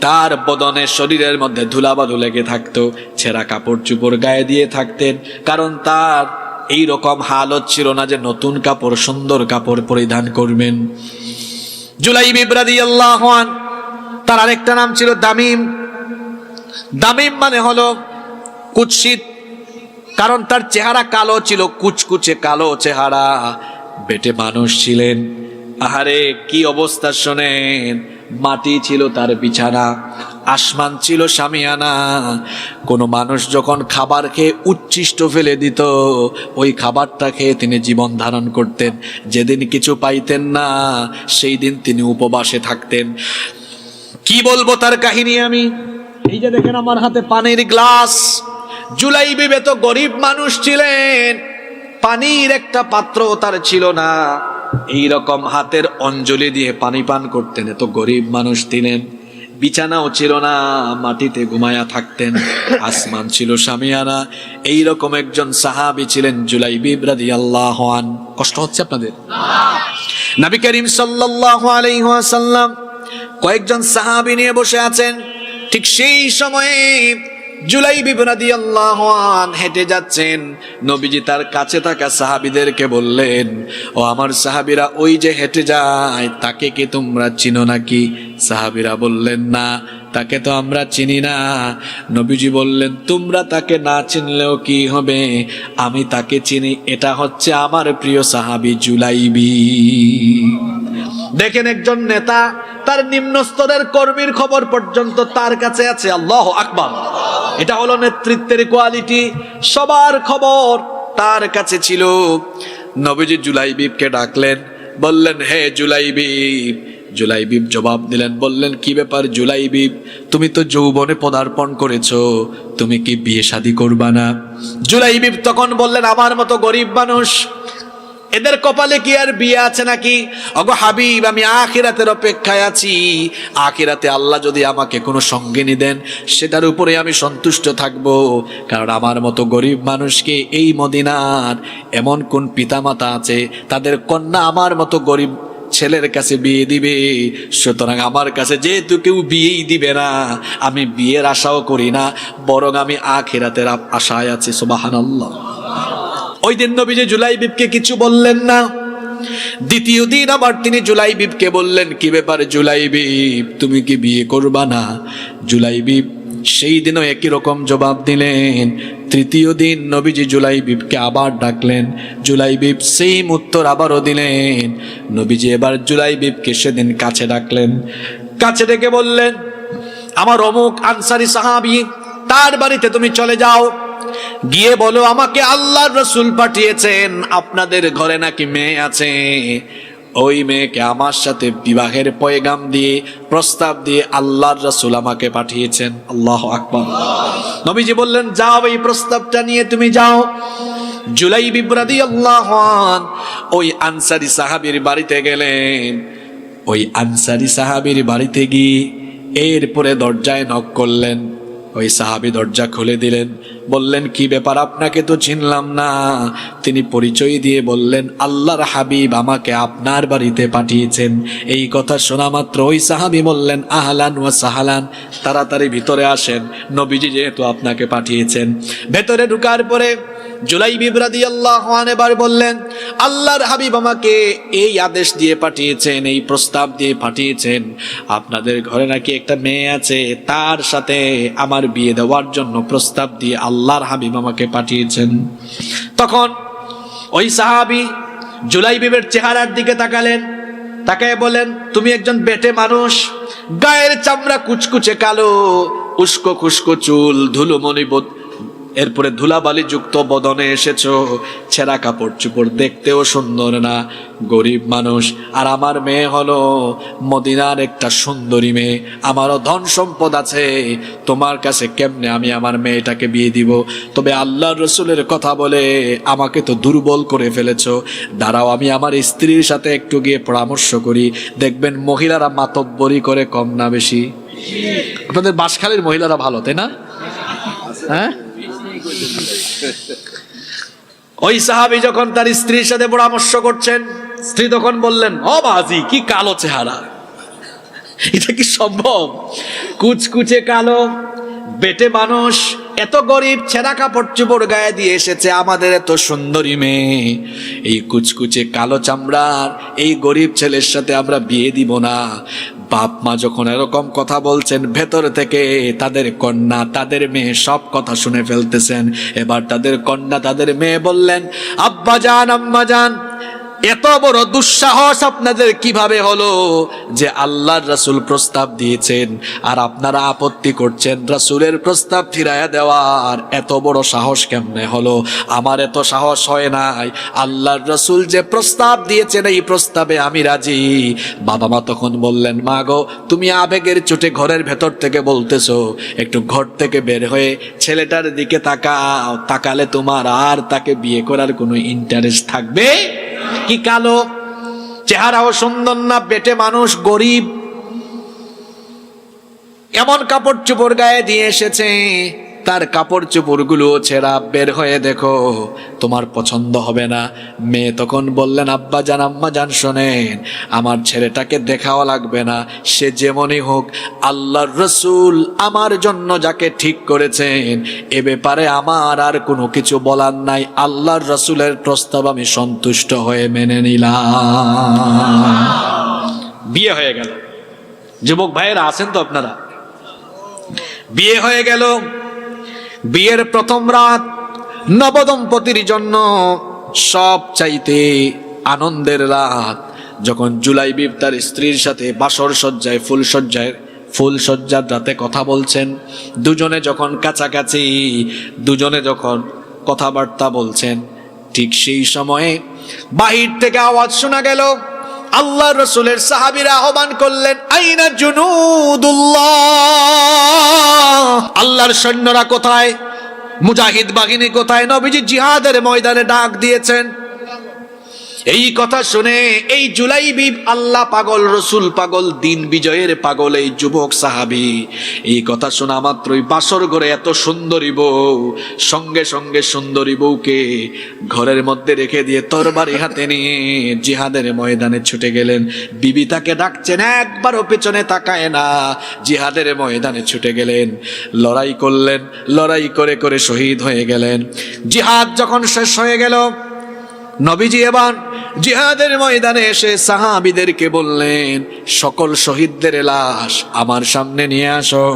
তার বদনে শরীরের মধ্যে ধুলাবালু লেগে থাকতো, ছেঁড়া কাপড় চোপড় গায়ে দিয়ে থাকতেন, কারণ তার এই রকম হালত ছিল না যে নতুন কাপড় সুন্দর কাপড় পরিধান করবেন। জুলাইবিব রাদিয়াল্লাহু আনহু তার আরেকটা নাম ছিল দামিম। দামিম মানে হলো কুৎসিত, কারণ তার চেহারা কালো ছিল, কুচকুচে কালো চেহারা, বেটে মানুষ ছিলেন। আহারে কি অবস্থা শোনেন, মাটি ছিল তার বিছানা, আসমান ছিল শামিয়ানা। কোনো মানুষ যখন খাবার খেয়ে উচ্ছিষ্ট ফেলে দিত, ওই খাবারটা খেয়ে তিনি জীবন ধারণ করতেন। যেদিন কিছু পাইতেন না সেই দিন তিনি উপবাসে থাকতেন। কি বলবো তার কাহিনী আমি? এই যে দেখেন আমার হাতে পানির গ্লাস। জুলাইবিব এত গরিব মানুষ ছিলেন, পানির একটা পাত্র তার ছিল না, এই রকম হাতের অঞ্জলি দিয়ে পানি পান করতেন। এত গরিব মানুষ ছিলেন, বিছানাও ছিল না, মাটিতে ঘুমায়া থাকতেন, আসমান ছিল শামিয়ানা। এই রকম একজন সাহাবী ছিলেন জুলাইবিব রাদিয়াল্লাহু আনহু। কষ্ট হচ্ছে আপনাদের? নবী করিম সাল্লাল্লাহু আলাইহি ওয়াসাল্লাম কয়েকজন সাহাবী নিয়ে বসে আছেন। ঠিক সেই সময়ে জুলাইবিব রাদিয়াল্লাহু আনহু হেঁটে যাচ্ছেন। নবীজি তার কাছে থাকা সাহাবীদেরকে বললেন, ও আমার সাহাবীরা, ওই যে হেঁটে যায় তাকে কি তোমরা চিনো নাকি? সাহাবীরা বললেন, না, তাকে তো আমরা চিনি না। নবীজি বললেন, তোমরা তাকে না চিনলেও কি হবে, আমি তাকে চিনি, এটা হচ্ছে আমার প্রিয় সাহাবী জুলাইবিব। দেখেন একজন নেতা, তার নিম্ন স্তরের কর্মীর খবর পর্যন্ত তার কাছে আছে। আল্লাহু আকবার। এটা হলো নেতৃত্বের কোয়ালিটি, সবার খবর তার কাছে ছিল। নবীজি জুলাইবিবকে ডাকলেন, বললেন, হে জুলাইবিব। জুলাইবিব জবাব দিলেন, বললেন, কি ব্যাপার জুলাইবিব, তুমি তো যৌবনে পদার্পণ করেছো, তুমি কি বিয়ে শাদী করবা না? জুলাইবিব তখন বললেন, আমার মতো গরিব মানুষ, এদের কপালে কি আর বিয়ে আছে নাকি? ওগো হাবিব, আমি আখিরাতের অপেক্ষায় আছি। আখিরাতে আল্লাহ যদি আমাকে কোনো সঙ্গিনী দেন সেটার উপরে আমি সন্তুষ্ট থাকব, কারণ আমার মতো গরিব মানুষকে এই মদিনার এমন কোন পিতামাতা আছে তাদের কন্যা আমার মতো গরিব ছেলের কাছে বিয়ে দিবে? সুতরাং আমার কাছে যেহেতু কেউ বিয়েই দিবে না, আমি বিয়ের আশাও করি না, বরং আমি আখিরাতের আশায় আছি। সুবহানাল্লাহ। ওই দিন নবীজি জুলাইবিবকে কিছু বললেন না। দ্বিতীয় দিন আবার তিনি জুলাইবিবকে বললেন, কি ব্যাপারে জুলাইবিব, তুমি কি বিয়ে করবা না? জুলাইবিব সেই দিনও একই রকম জবাব দিলেন। তৃতীয় দিন নবীজি জুলাইবিবকে আবার ডাকলেন, জুলাইবিব সেম উত্তর আবারও দিলেন। নবীজি এবার জুলাইবিবকে সেদিন কাছে ডাকলেন, কাছে ডেকে বললেন, আমার অমুক আনসারি সাহাবী, তার বাড়িতে তুমি চলে যাও, গিয়ে বলো আমাকে আল্লাহর রাসূল পাঠিয়েছেন, আপনাদের ঘরে নাকি মেয়ে আছে, ওই মেয়েকে আমার সাথে বিবাহের পয়গাম দিয়ে, প্রস্তাব দিয়ে আল্লাহর রাসূল আমাকে পাঠিয়েছেন। আল্লাহু আকবার। নবীজি বললেন, যাও এই প্রস্তাবটা নিয়ে তুমি যাও। জুলাইবিব রাদিয়াল্লাহু আনহু ওই আনসারী সাহাবীর বাড়িতে গেলেন। ওই আনসারী সাহাবীর বাড়িতে গিয়ে এরপরে দরজায় নক করলেন। ওই সাহাবী দরজা খুলে দিলেন, বললেন, কি ব্যাপার, আপনাকে তো চিনলাম না। তিনি পরিচয় দিয়ে বললেন, আল্লাহর হাবিব আমাকে আপনার বাড়িতে পাঠিয়েছেন। এই কথা শোনা মাত্র ওই সাহাবী বললেন, আহলান ওয়া সাহলান, তাড়াতাড়ি ভিতরে আসেন, নবীজি যেহেতু আপনাকে পাঠিয়েছেন। ভেতরে ঢুকার পরে জুলাইবিব রাদিয়াল্লাহু আনহু এবার বললেন, আল্লাহর হাবিব আমাকে এই আদেশ দিয়ে পাঠিয়েছেন, এই প্রস্তাব দিয়ে পাঠিয়েছেন, আপনাদের ঘরে নাকি একটা মেয়ে আছে, তার সাথে আমার বিয়ে দেওয়ার জন্য প্রস্তাব দিয়ে আল্লাহর হাবিব আমাকে পাঠিয়েছেন। তখন ওই সাহাবী জুলাইবিবের চেহারার দিকে তাকালেন, তাকায় বলেন, তুমি একজন বেটে মানুষ, গায়ের চামড়া কুচকুচে কালো, উস্কো খুস্কো চুল, ধুলোমণি এরপরে ধুলাবালি যুক্ত বদনে এসেছো, ছেঁড়া কাপড় চোপড়, দেখতেও সুন্দর না, গরিব মানুষ। আর আমার মেয়ে হলো মদিনার একটা সুন্দরী মেয়ে, আমারও ধন সম্পদ আছে, তোমার কাছে কেমনে আমি আমার মেয়েটাকে বিয়ে দিব? তবে আল্লাহর রাসূলের কথা বলে আমাকে তো দুর্বল করে ফেলেছো, দাঁড়াও আমি আমার স্ত্রীর সাথে একটু গিয়ে পরামর্শ করি। দেখবেন মহিলারা মাতব্বরি করে কম না বেশি? আপনাদের বাঁশখালীর মহিলারা ভালো, তাই না? হ্যাঁ, ওই সাহাবী যখন তার স্ত্রীর সাথে পরামর্শ করছেন, স্ত্রী তখন বললেন, ও বাজি, কি কালো চেহারা, এটা কি সম্ভব? কুচকুচে কালো, বেটে মানুষ, এত গরিব, ছেঁড়া কাপড় চোপড় গায়ে দিয়ে এসেছে, আমাদের এত সুন্দরী মেয়ে, এই কুচকুচে কালো চামড়ার এই গরিব ছেলের সাথে আমরা বিয়ে দিব না। বাপ মা যখন এরকম কথা বলছেন, ভেতর থেকে তাদের কন্যা, তাদের মেয়ে সব কথা শুনে ফেলতেছেন। এবার তাদের কন্যা, তাদের মেয়ে বললেন, আব্বা জান, আম্মা জান, এত বড় দুঃসাহস আপনাদের কিভাবে হলো যে আল্লাহর রাসূল প্রস্তাব দিয়েছেন আর আপনারা আপত্তি করছেন? রাসূলের প্রস্তাব ফিরাইয়া দেওয়ার এত বড় সাহস কেমনে হলো? আমার এত সাহস হয় নাই, আল্লাহর রাসূল যে প্রস্তাব দিয়েছেন এই প্রস্তাবে আমি রাজি। বাবা মা তখন বললেন, মা গো, তুমি আবেগের চোটে ঘরের ভেতর থেকে বলতেছো, একটু ঘর থেকে বের হয়ে ছেলেটার দিকে তাকাও, তাকালে তোমার আর তাকে বিয়ে করার কোনো ইন্টারেস্ট থাকবে? কি কালো, চেহারাও সুন্দর না, বেটে মানুষ, গরিব, এমন কাপড় চোপড় গায়ে দিয়ে এসেছে, তার কাপড় চোপড় গুলো ছেঁড়া, বের হয়ে দেখো, তোমার পছন্দ হবে না। মেয়ে তখন বললেন, আব্বা জান, আম্মা জান, শোনেন, আমার ছেলেটাকে দেখাও লাগবে না, সে যেমনই হোক, আল্লাহর রাসূল আমার জন্য যাকে ঠিক করেছেন এ ব্যাপারে আমার আর কোনো কিছু বলার নাই, আল্লাহর রাসূলের প্রস্তাব আমি সন্তুষ্ট হয়ে মেনে নিলাম। বিয়ে হয়ে গেল। যুবক ভাইয়েরা আছেন তো আপনারা? বিয়ে হয়ে গেল। বিয়ের প্রথম রাত নবদম্পতির জন্য সব চাইতে আনন্দের রাত। যখন জুলাইবিব তার স্ত্রীর সাথে বাসর সজ্জায়, ফুলসজ্জার রাতে কথা বলছেন, দুজনে যখন কাছাকাছি, দুজনে যখন কথাবার্তা বলছেন, ঠিক সেই সময়ে বাহির থেকে আওয়াজ শোনা গেল। আল্লাহ রাসূলের সাহাবীরা আহ্বান করলেন, আইনা জুনুদুল্লাহ, আল্লাহর সৈন্যরা কোথায়, মুজাহিদ বাহিনী কোথায়? নবীজি জিহাদের ময়দানে ডাক দিয়েছেন। এই কথা শুনে এই জুলাইবিব, আল্লাহ পাগল, রসুল পাগল, দিন বিজয়ের পাগল এই যুবক সাহাবী, এই কথা শোনা মাত্রই বাসর ঘরে এত সুন্দরী বউ, সঙ্গে সঙ্গে সুন্দরী বউকে ঘরের মধ্যে রেখে দিয়ে তরবারি হাতে নিয়ে জিহাদের ময়দানে ছুটে গেলেন। বিবি তাকে ডাকছেন, একবারও পেছনে তাকায় না, জিহাদের ময়দানে ছুটে গেলেন, লড়াই করলেন, লড়াই করে করে শহীদ হয়ে গেলেন। জিহাদ যখন শেষ হয়ে গেল, নবীজি এবার জিহাদের ময়দানে এসে সাহাবীদেরকে বললেন, সকল শহীদদের লাশ আমার সামনে নিয়ে আসো।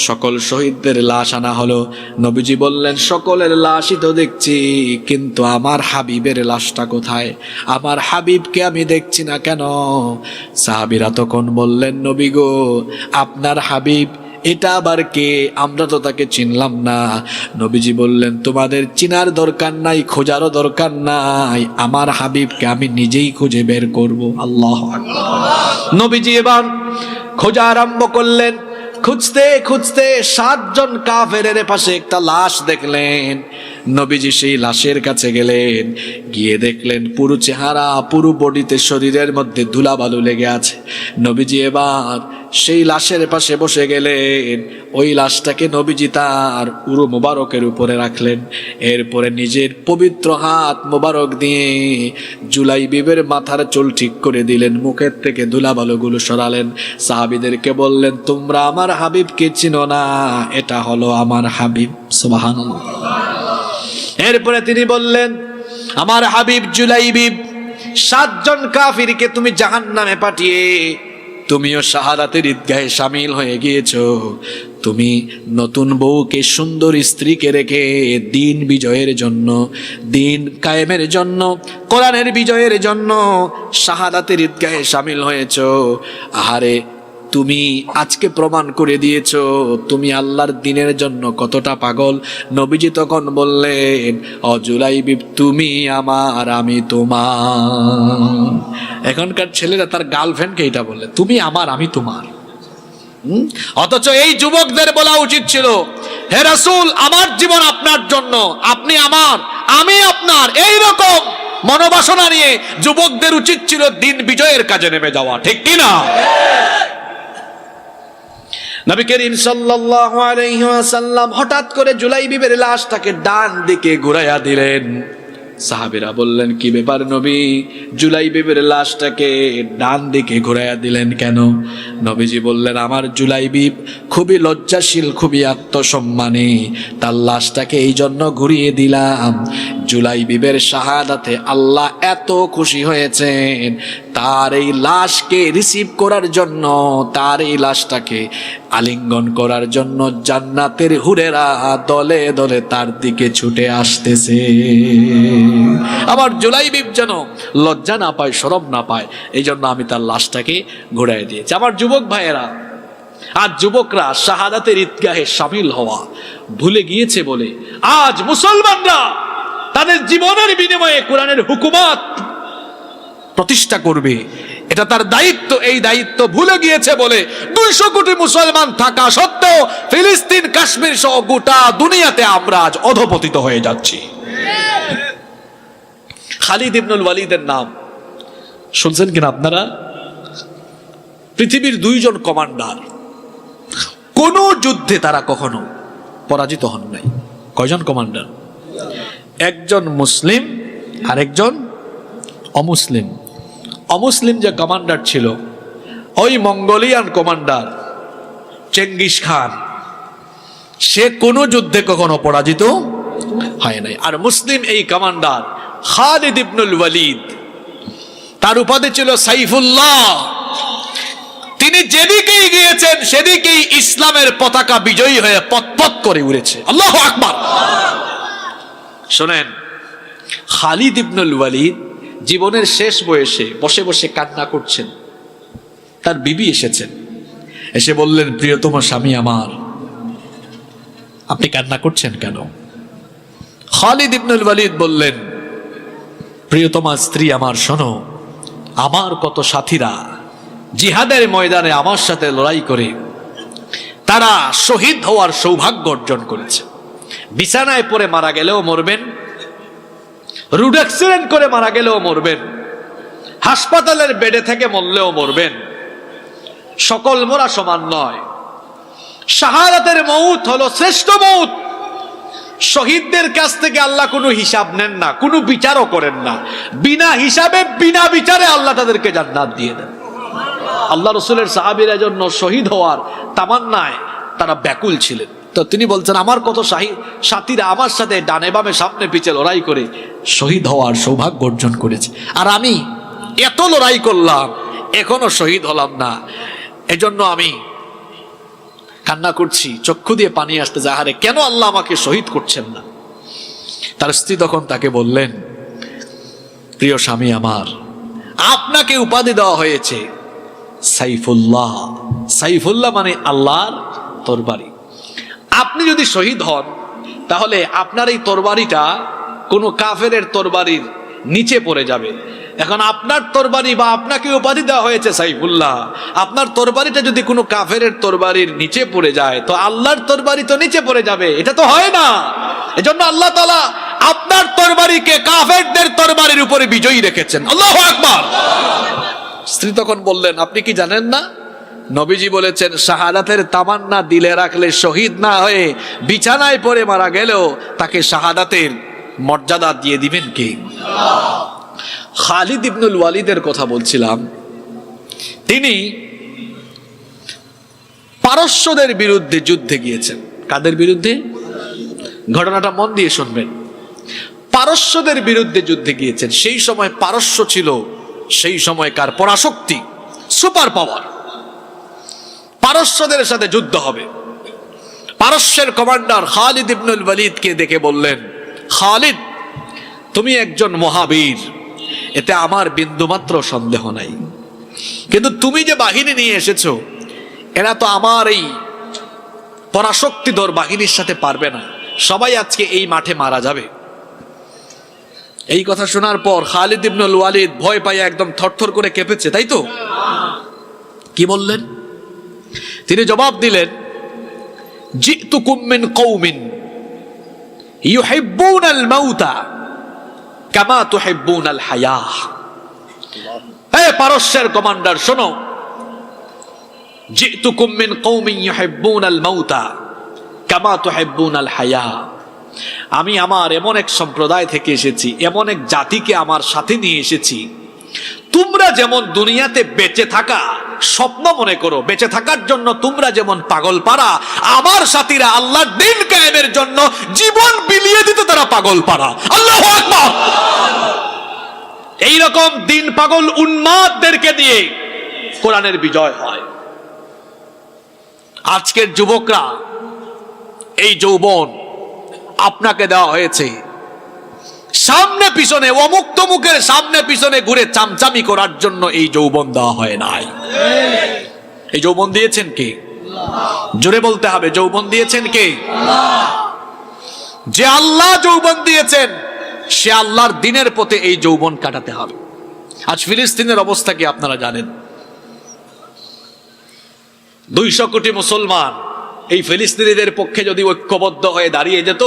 সকল শহীদদের লাশ আনা হলো। নবীজি বললেন, সকলের লাশই তো দেখছি, কিন্তু আমার হাবিবের লাশটা কোথায়? আমার হাবিবকে আমি দেখছি না কেন? সাহাবীরা তখন বললেন, নবী গো, আপনার হাবিব এটা আবার কে? আমরা তো তাকে চিনলাম না। নবীজি বললেন, তোমাদের চিনার দরকার নাই, খোঁজারও দরকার নাই, আমার হাবিবকে আমি নিজেই খুঁজে বের করব। আল্লাহু আকবার। নবীজি এবার খোঁজা আরম্ভ করলেন। খুঁজতে খুঁজতে 7 জন কাফেরের পাশে একটা লাশ দেখলেন। নবীজি সেই লাশের কাছে গেলেন, গিয়ে দেখলেন পুরো চেহারা, পুরো বডিতে, শরীরের মধ্যে ধুলাবালু লেগে আছে। নবীজি এবার সেই লাশের পাশে বসে গেলেন। ওই লাশটাকে নবীজি তার উরু মোবারকের উপরে রাখলেন। এরপরে নিজের পবিত্র হাত মোবারক দিয়ে জুলাইবিবের মাথার চুল ঠিক করে দিলেন, মুখের থেকে ধুলাবালুগুলো সরালেন। সাহাবীদেরকে বললেন, তোমরা আমার হাবিবকে চিনো না, এটা হলো আমার হাবিব। সুবহানাল্লাহ। এরপরে তিনি বললেন, আমার হাবিব জুলাইবিব 7 জন কাফিরকে তুমি জাহান্নামে পাঠিয়ে তুমিও শাহাদাতের ঈদগাহে শামিল হয়ে গিয়েছো। তুমি নতুন বউকে, সুন্দর স্ত্রীকে রেখে দিন বিজয়ের জন্য, দিন কায়েমের জন্য, কোরআনের বিজয়ের জন্য শাহাদাতের ঈদগাহে শামিল হয়েছো। আহারে, তুমি আজকে প্রমাণ করে দিয়েছো তুমি আল্লাহর দ্বীনের জন্য কতটা পাগল। নবীজি তখন বললেন, ও জুলাইবিব, তুমি আমার, আমি তোমার। এখনকার ছেলেরা তার গার্লফ্রেন্ডকে এটা বলে, তুমি আমার, আমি তোমার। অথচ এই যুবকদের বলা উচিত ছিল, হে রাসূল, আমার জীবন আপনার জন্য, আপনি আমার, আমি আপনার। এই রকম মনোবাসনা নিয়ে যুবকদের উচিত ছিল দিন বিজয়ের কাজে নেমে যাওয়া, ঠিক কি না? নবী করিম সাল্লাল্লাহু আলাইহি ওয়াসাল্লাম হঠাৎ করে জুলাইবিবের লাশটাকে ডান দিকে ঘুরাইয়া দিলেন। সাহাবীরা বললেন, কি ব্যাপার নবী, জুলাইবিবের লাশটাকে ডান দিকে ঘুরাইয়া দিলেন কেন? নবীজি বললেন, আমার জুলাইবিব খুবই লজ্জাশীল, খুবই আত্মসম্মানী, তার লাশটাকে এই জন্য ঘুরিয়ে দিলাম। জুলাইবিবের শাহাদাতে আল্লাহ এত খুশি হয়েছেন, তার এই লাশকে রিসিভ করার জন্য, তার এই লাশটাকে আলিঙ্গন করার জন্য জান্নাতের হুরেরা দলে দলে তার দিকে ছুটে আসতেছে। আমার জুলাইবিব যেন লজ্জা না পায়, শরম না পায়, এই জন্য আমি তার লাশটাকে ঘুরাই দিয়েছি। আমার যুবক ভাইয়েরা, আজ যুবকরা শাহাদাতের ঈদগাহে শামিল হওয়া ভুলে গিয়েছে বলে আজ মুসলমানরা তাদের জীবনের বিনিময়ে কোরআনের হুকুমত প্রতিষ্ঠা করবে, এটা তার দায়িত্ব। এই দায়িত্ব ভুলে গিয়েছে বলে 200 কোটি মুসলমান থাকা সত্ত্বেও ফিলিস্তিন, কাশ্মীর সহ গোটা দুনিয়াতে আমরা আজ অধপতিত হয়ে যাচ্ছি। খালিদ ইবনুল ওয়ালিদের নাম শুনছেন কিনা আপনারা? পৃথিবীর 2 জন কমান্ডার, কোন যুদ্ধে তারা কখনো পরাজিত হন নাই। কয়জন কমান্ডার? একজন মুসলিম আর একজন অমুসলিম। অমুসলিম যে কমান্ডার ছিল, ওই মঙ্গোলিয়ান কমান্ডার চেঙ্গিস খান, সে কোন যুদ্ধে কখনো পরাজিত হয় নাই। আর মুসলিম এই কমান্ডার খালিদ ইবনুল ওয়ালিদ, তার উপাধি ছিল সাইফুল্লাহ। তিনি যেদিকেই গিয়েছেন সেদিকেই ইসলামের পতাকা বিজয়ী হয়ে পতপত করে উড়েছে। আল্লাহু আকবার। শোনেন, খালিদ ইবনুল ওয়ালিদ জীবনের শেষ বয়সে বসে বসে কান্না করছেন। তার বিবি এসেছেন, এসে বললেন, প্রিয়তম স্বামী আমার, আপনি কান্না করছেন কেন? খালিদ ইবনুল ওয়ালিদ বললেন, প্রিয়তমা স্ত্রী আমার, শোনো, আমার কত সাথীরা জিহাদের ময়দানে আমার সাথে লড়াই করে তারা শহীদ হওয়ার সৌভাগ্য অর্জন করেছে। বিছানায় পড়ে মারা গেলেও মরবেন, রোড অ্যাক্সিডেন্ট করে মারা গেলেও মরবেন, হাসপাতালের বেডে থেকে মরলেও মরবেন। সকল মরা সমান নয়। শাহাদাতের মউত হলো শ্রেষ্ঠ মউত। শহীদদের কাছ থেকে আল্লাহ কোনো হিসাব নেন না, কোনো বিচারও করেন না। বিনা হিসাবে, বিনা বিচারে আল্লাহ তাদেরকে জান্নাত দিয়ে দেন। আল্লাহ রসুলের সাহাবীরা জন্য শহীদ হওয়ার তামান্নায় তারা ব্যাকুল ছিলেন। তো তিনি বলছেন আমার কত সাথীরা আমার সাথে ডানে বামে সামনে পিছে লড়াই করে শহীদ হওয়ার সৌভাগ্য অর্জন করেছে, আর আমি এত লড়াই করলাম এখনো শহীদ হলাম না, এজন্য আমি কান্না করছি, চক্ষু দিয়ে পানি আসতে যায়, আরে কেন আল্লাহ আমাকে শহীদ করছেন না? তার স্ত্রী তখন তাকে বললেন, প্রিয় স্বামী আমার, আপনাকে উপাধি দেওয়া হয়েছে সাইফুল্লাহ। সাইফুল্লাহ মানে আল্লাহর তরবারি। আপনি যদি শহীদ হন তাহলে আপনার এই তরবারিটা কোনো কাফেরের তরবারির নিচে পড়ে যাবে। এখন আপনার তরবারি বা আপনাকে উপাধি দেওয়া হয়েছে সাইফুল্লাহ, আপনার তরবারিটা যদি কোনো কাফেরের তরবারির নিচে পড়ে যায় তো আল্লাহর তরবারি তো নিচে পড়ে যাবে, এটা তো হয় না। এজন্য আল্লাহ তাআলা আপনার তরবারিকে কাফেরদের তরবারির উপরে বিজয়ী রেখেছেন। আল্লাহু আকবার। স্ত্রী তখন বললেন, আপনি কি জানেন না নবীজি বলেছেন শাহাদাতের তামান্না দিলে রাখলে শহীদ না হয়ে বিছানায় পড়ে মারা গেলেও তাকে শাহাদাতের মর্যাদা দিয়ে দিবেন কে? খালিদ ইবনুল ওয়ালিদের কথা বলছিলাম। তিনি পারস্যদের বিরুদ্ধে যুদ্ধে গিয়েছেন। কাদের বিরুদ্ধে? ঘটনাটা মন দিয়ে শুনবেন। পারস্যদের বিরুদ্ধে যুদ্ধে গিয়েছেন। সেই সময় পারস্য ছিল সেই সময়কার পরাশক্তি, সুপার পাওয়ার। পারস্যদের সাথে যুদ্ধ হবে। পারস্যের কমান্ডার খালিদ ইবনুল ওয়ালিদকে দেখে বললেন, খালিদ তুমি একজন মহাবীর, এতে আমার বিন্দুমাত্র সন্দেহ নাই, কিন্তু তুমি যে বাহিনী নিয়ে এসেছো এরা তো আমার এই পরাশক্তিধর বাহিনীর সাথে পারবে না, সবাই আজকে এই মাঠে মারা যাবে। এই কথা শোনার পর খালিদ ইবনুল ওয়ালিদ ভয় পাইয়া একদম থরথর করে কেঁপেছে, তাই তো? কি বললেন? তিনি জবাব দিলেন, জিতুকুম মিন কওমিন ইউহিব্বুনাল মাউতা কামা তুহিব্বুনাল হায়াহ। হে পারস্যের কমান্ডার শোনো, জিতুকুম মিন কওমিন ইউহিব্বুনাল মাউতা কামা তুহিব্বুনাল হায়াহ। আমি আমার এমন এক সম্প্রদায় থেকে এসেছি, এমন এক জাতিকে আমার সাথে নিয়ে এসেছি, তোমরা যেমন দুনিয়াতে বেঁচে থাকা স্বপ্ন মনে করো, বেঁচে থাকার জন্য তোমরা যেমন পাগল পারা, আমার সাথীরা আল্লাহর দ্বীন কায়েমের জন্য জীবন বিলিয়ে দিতে তারা পাগল পারা। আল্লাহু আকবার। এইরকম দিন পাগল উন্মাদদেরকে দিয়ে কোরআনের বিজয় হয়। আজকের যুবকরা, এই যৌবন আপনাকে দেওয়া হয়েছে সামনে পিছনে, অমুক তমুকের সামনে পিছনে ঘুরে চামচামি করার জন্য এই যৌবন দেওয়া হয় নাই। এই যৌবন দিয়েছেন কে? জোরে বলতে হবে, যৌবন দিয়েছেন কে? যে আল্লাহ যৌবন দিয়েছেন সে আল্লাহর দ্বীনের পথে এই যৌবন কাটাতে হবে। আজ ফিলিস্তিনের অবস্থা কি আপনারা জানেন? 200 কোটি মুসলমান এই ফিলিস্তিনিদের পক্ষে যদি ঐক্যবদ্ধ হয়ে দাঁড়িয়ে যেত,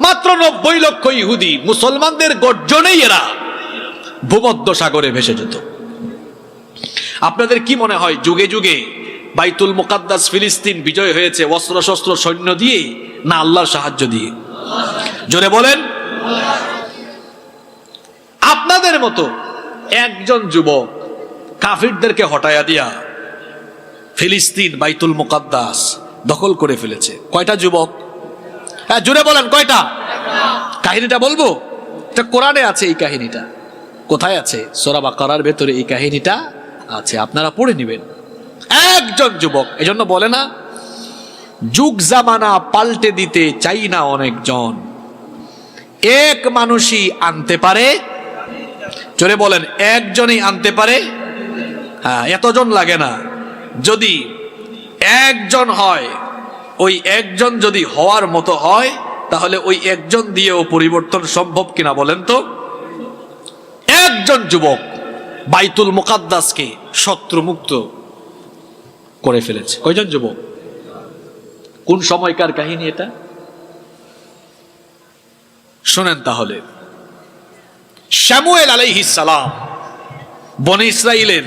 মাত্র 90 লক্ষ ইহুদি মুসলমানদের গর্জনেই এরা ভূমধ্য সাগরে ভেসে যেত। আপনাদের কি মনে হয় যুগে যুগে বাইতুল মুকাদ্দাস ফিলিস্তিন বিজয় হয়েছে অস্ত্র শস্ত্র সৈন্য দিয়ে না আল্লাহর সাহায্য দিয়ে? জোরে বলেন। আপনাদের মতো একজন যুবক কাফিরদেরকে হটায়া দিয়া ফিলিস্তিন বাইতুল মুকাদ্দাস দখল করে ফেলেছে। কয়টা যুবক? হ্যাঁ জোরে বলেন, কয়টা? কাহিনীটা বলবো, এটা কোরআনে আছে। এই কাহিনীটা কোথায় আছে? সূরা বাকারার ভেতরে এই কাহিনীটা আছে, আপনারা পড়ে নেবেন। একজন যুবক, এজন্য বলে না যুগ জামানা পাল্টে দিতে চাই না অনেকজন, এক মানুষই আনতে পারে। জোরে বলেন, একজনই আনতে পারে। হ্যাঁ, এতজন লাগে না। যদি একজন হয়, ওই একজন যদি হওয়ার মতো হয় তাহলে ওই একজন দিয়েও পরিবর্তন সম্ভব কিনা বলেন তো? একজন যুবক বাইতুল মুকাদ্দাসকে শত্রুমুক্ত করে ফেলেছে। কয়জন যুবক? কোন সময়কার কাহিনী এটা? শোনেন তাহলে। শামুয়েল আলাইহিস সালাম বনি ইসরাইলের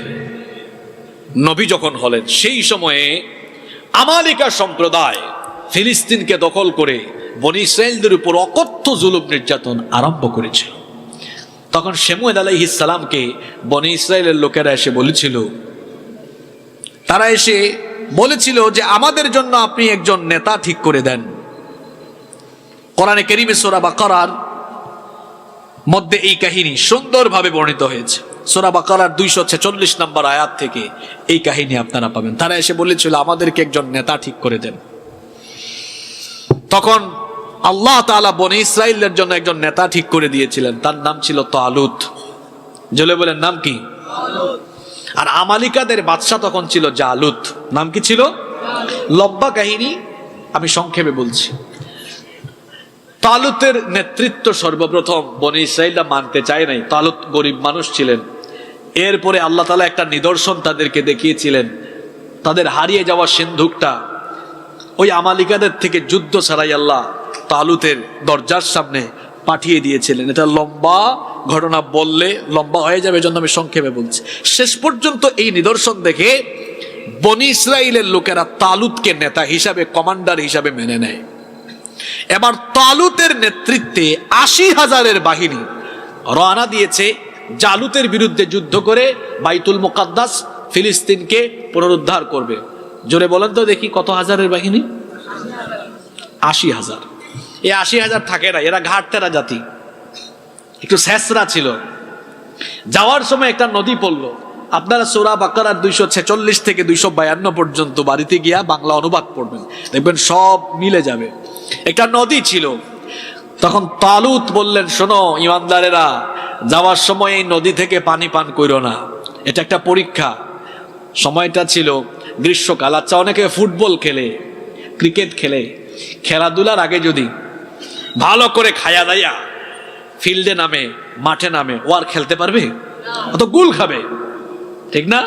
নবী যখন হলেন, সেই সময়ে আমালিকা সম্প্রদায় ফিলিস্তিনকে দখল করে বনি ইসরাইলদের উপর অকথ্য জুলুম নির্যাতন আরম্ভ করেছিল। তখন শামুয়েল আলাইহিস সালামকে বনি ইসরাইলের লোকেরা এসে বলেছিল, তারা এসে বলেছিল যে আমাদের জন্য আপনি একজন নেতা ঠিক করে দেন। কোরআনে কারীমে সূরা বাকারার মধ্যে এই কাহিনী সুন্দরভাবে বর্ণিত হয়েছে। সূরা বাকারার 246 নম্বর আয়াত থেকে এই কাহিনী আপনারা পাবেন। তারা এসে বলেছিল আমাদেরকে একজন নেতা ঠিক করে দেন। তখন আল্লাহ তাআলা বনি ইসরাইলের জন্য একজন নেতা ঠিক করে দিয়েছিলেন, তার নাম ছিল তালুত। জলে বলেন নাম কি? আর আমালিকাদের বাদশা তখন ছিল জালুত। নাম কি ছিল? লম্বা কাহিনী, আমি সংক্ষেপে বলছি। তালুতের নেতৃত্ব সর্বপ্রথম বনি ইসরাইলরা মানতে চায় নাই। তালুত গরিব মানুষ ছিলেন। এরপরে আল্লাহ তাআলা একটা নিদর্শন তাদেরকে দেখিয়েছিলেন। তাদের হারিয়ে যাওয়া সিন্ধুকটা ওই আমালিকাদের থেকে যুদ্ধ ছাড়াই আল্লাহ তালুতের দরজার সামনে পাঠিয়ে দিয়েছিলেন। এটা লম্বা ঘটনা, বললে লম্বা হয়ে যাবে, এজন্য আমি সংক্ষেপে বলছি। শেষ পর্যন্ত এই নিদর্শন দেখে বনি ইসরাইলের লোকেরা তালুতকে নেতা হিসাবে, কমান্ডার হিসাবে মেনে নেয়। এবার তালুতের নেতৃত্বে 80,000-এর বাহিনী রওনা দিয়েছে জালুতের বিরুদ্ধে যুদ্ধ করে বাইতুল মুকাদ্দাস ফিলিস্তিনকে পুনরুদ্ধার করবে। জোরে বলেন তো দেখি, কত হাজারের বাহিনী? 80,000। এই 80,000 থাকে না, এরা ঘাটতেরা জাতি, একটু শেষরা ছিল। যাওয়ার সময় একটা নদী পড়লো। আপনারা সূরা বাকারার 246 থেকে 252 পর্যন্ত বাড়িতে গিয়া বাংলা অনুবাদ পড়বেন, দেখবেন সব মিলে যাবে। একটা নদী ছিল। তখন তালুত বললেন, শোনো ইমানদারেরা, যাওয়ার সময় এই নদী থেকে পানি পান কইরো না, এটা একটা পরীক্ষা। সময়টা ছিল গ্রীষ্মকাল। আচ্ছা, অনেকে ফুটবল খেলে, ক্রিকেট খেলে, খেলাধুলার আগে যদি ভালো করে খায়া দাইয়া ফিল্ডে নামে, মাঠে নামে, ও আর খেলতে পারবে? অত গুল খাবে, ঠিক না?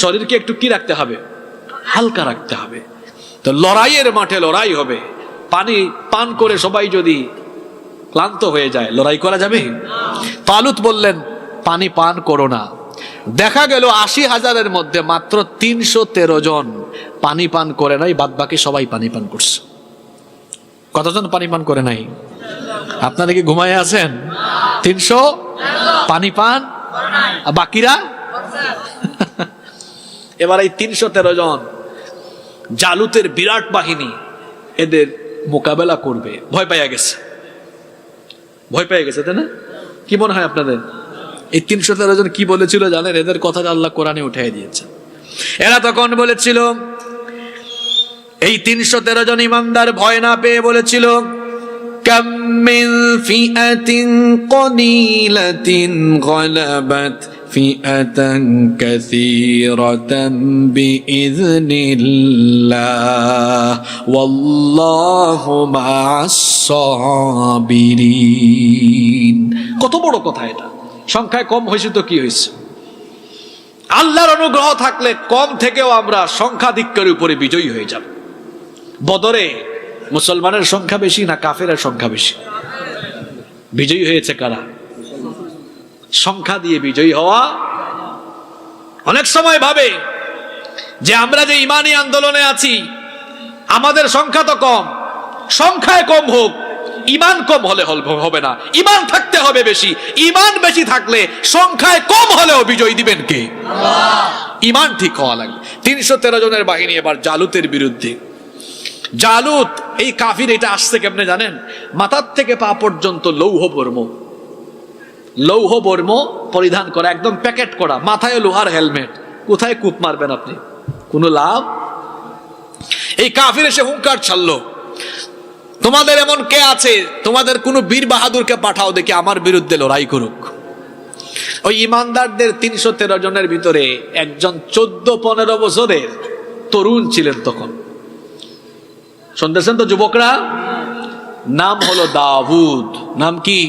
শরীরকে একটু কি রাখতে হবে? হালকা রাখতে হবে। তো লড়াইয়ের মাঠে লড়াই হবে। পানি পান করে সবাই যদি ক্লান্ত হয়ে যায়, লড়াই করা যাবে? তালুত বললেন পানি পান করো না। দেখা গেল 80,000-এর মধ্যে মাত্র 313 জন পানি পান করে নাই, বাদ বাকি সবাই পানি পান করছে। কতজন পানি পান করে নাই? আপনারা কি ঘুমায় আছেন? 300 পানি পান, বাকিরা? এবার এই 313 জন জালুতের বিরাট বাহিনী এদের মোকাবেলা করবে। ভয় পাইয়া গেছে, ভয় পেয়ে গেছে, তাই না? কি মনে হয় আপনাদের? এই 313 জন কি বলেছিল জানেন? এদের কথা আল্লাহ কোরআনে উঠাই দিয়েছে। এরা তখন বলেছিল, এই 313 জন ইমানদার ভয় না পেয়ে বলেছিল, কাম মিন ফিআতিন কলিলাতিন গালাবাত ফিআতান কাসীরাতান বিইযনিল্লাহ ওয়াল্লাহু মা'আস সাবিরিন। কত বড় কথা এটা! সংখ্যায় কম হয়েছে তো কি হয়েছে? আল্লাহর অনুগ্রহ থাকলে কম থেকেও আমরা সংখ্যাধিক্যের উপরে বিজয়ী হয়ে যাব। বদরে মুসলমানের সংখ্যা বেশি না কাফেরের সংখ্যা বেশি? বিজয়ী হয়েছে কারা? সংখ্যা দিয়ে বিজয়ী হওয়া। অনেক সময় ভাবে যে আমরা যে ইমানি আন্দোলনে আছি, আমাদের সংখ্যা তো কম, সংখ্যায় কম হোক, ইমান কম হলে হবে না, ইমান থাকতে হবে বেশি। ইমান বেশি থাকলে সংখ্যায় কম হলেও বিজয় দিবেন কে? আল্লাহ। ইমান ঠিক হওয়া লাগবে। 313 জনের বাহিনী এবার জালুতের বিরুদ্ধে। জালুত এই কাফির, এটা আসছে কেমনে জানেন? মাথার থেকে পা পর্যন্ত লৌহ বর্ম পরিধান করা, একদম প্যাকেট করা, মাথায় লোহার হেলমেট। কোথায় কূপ মারবেন আপনি? কোনো লাভ? এই কাফির এসে হুঙ্কার ছাড়লো, তোমাদের এমন কে আছে, তোমাদের কোন বীর বাহাদুরকে পাঠাও দেখি আমার বিরুদ্ধে লড়াই করুক। ওই ইমানদারদের 313 জনের ভিতরে একজন 14-15 বছরের তরুণ ছিলেন তখন। শুনতেছেন তো যুবকরা? নাম হলো দাউদ। নাম কি?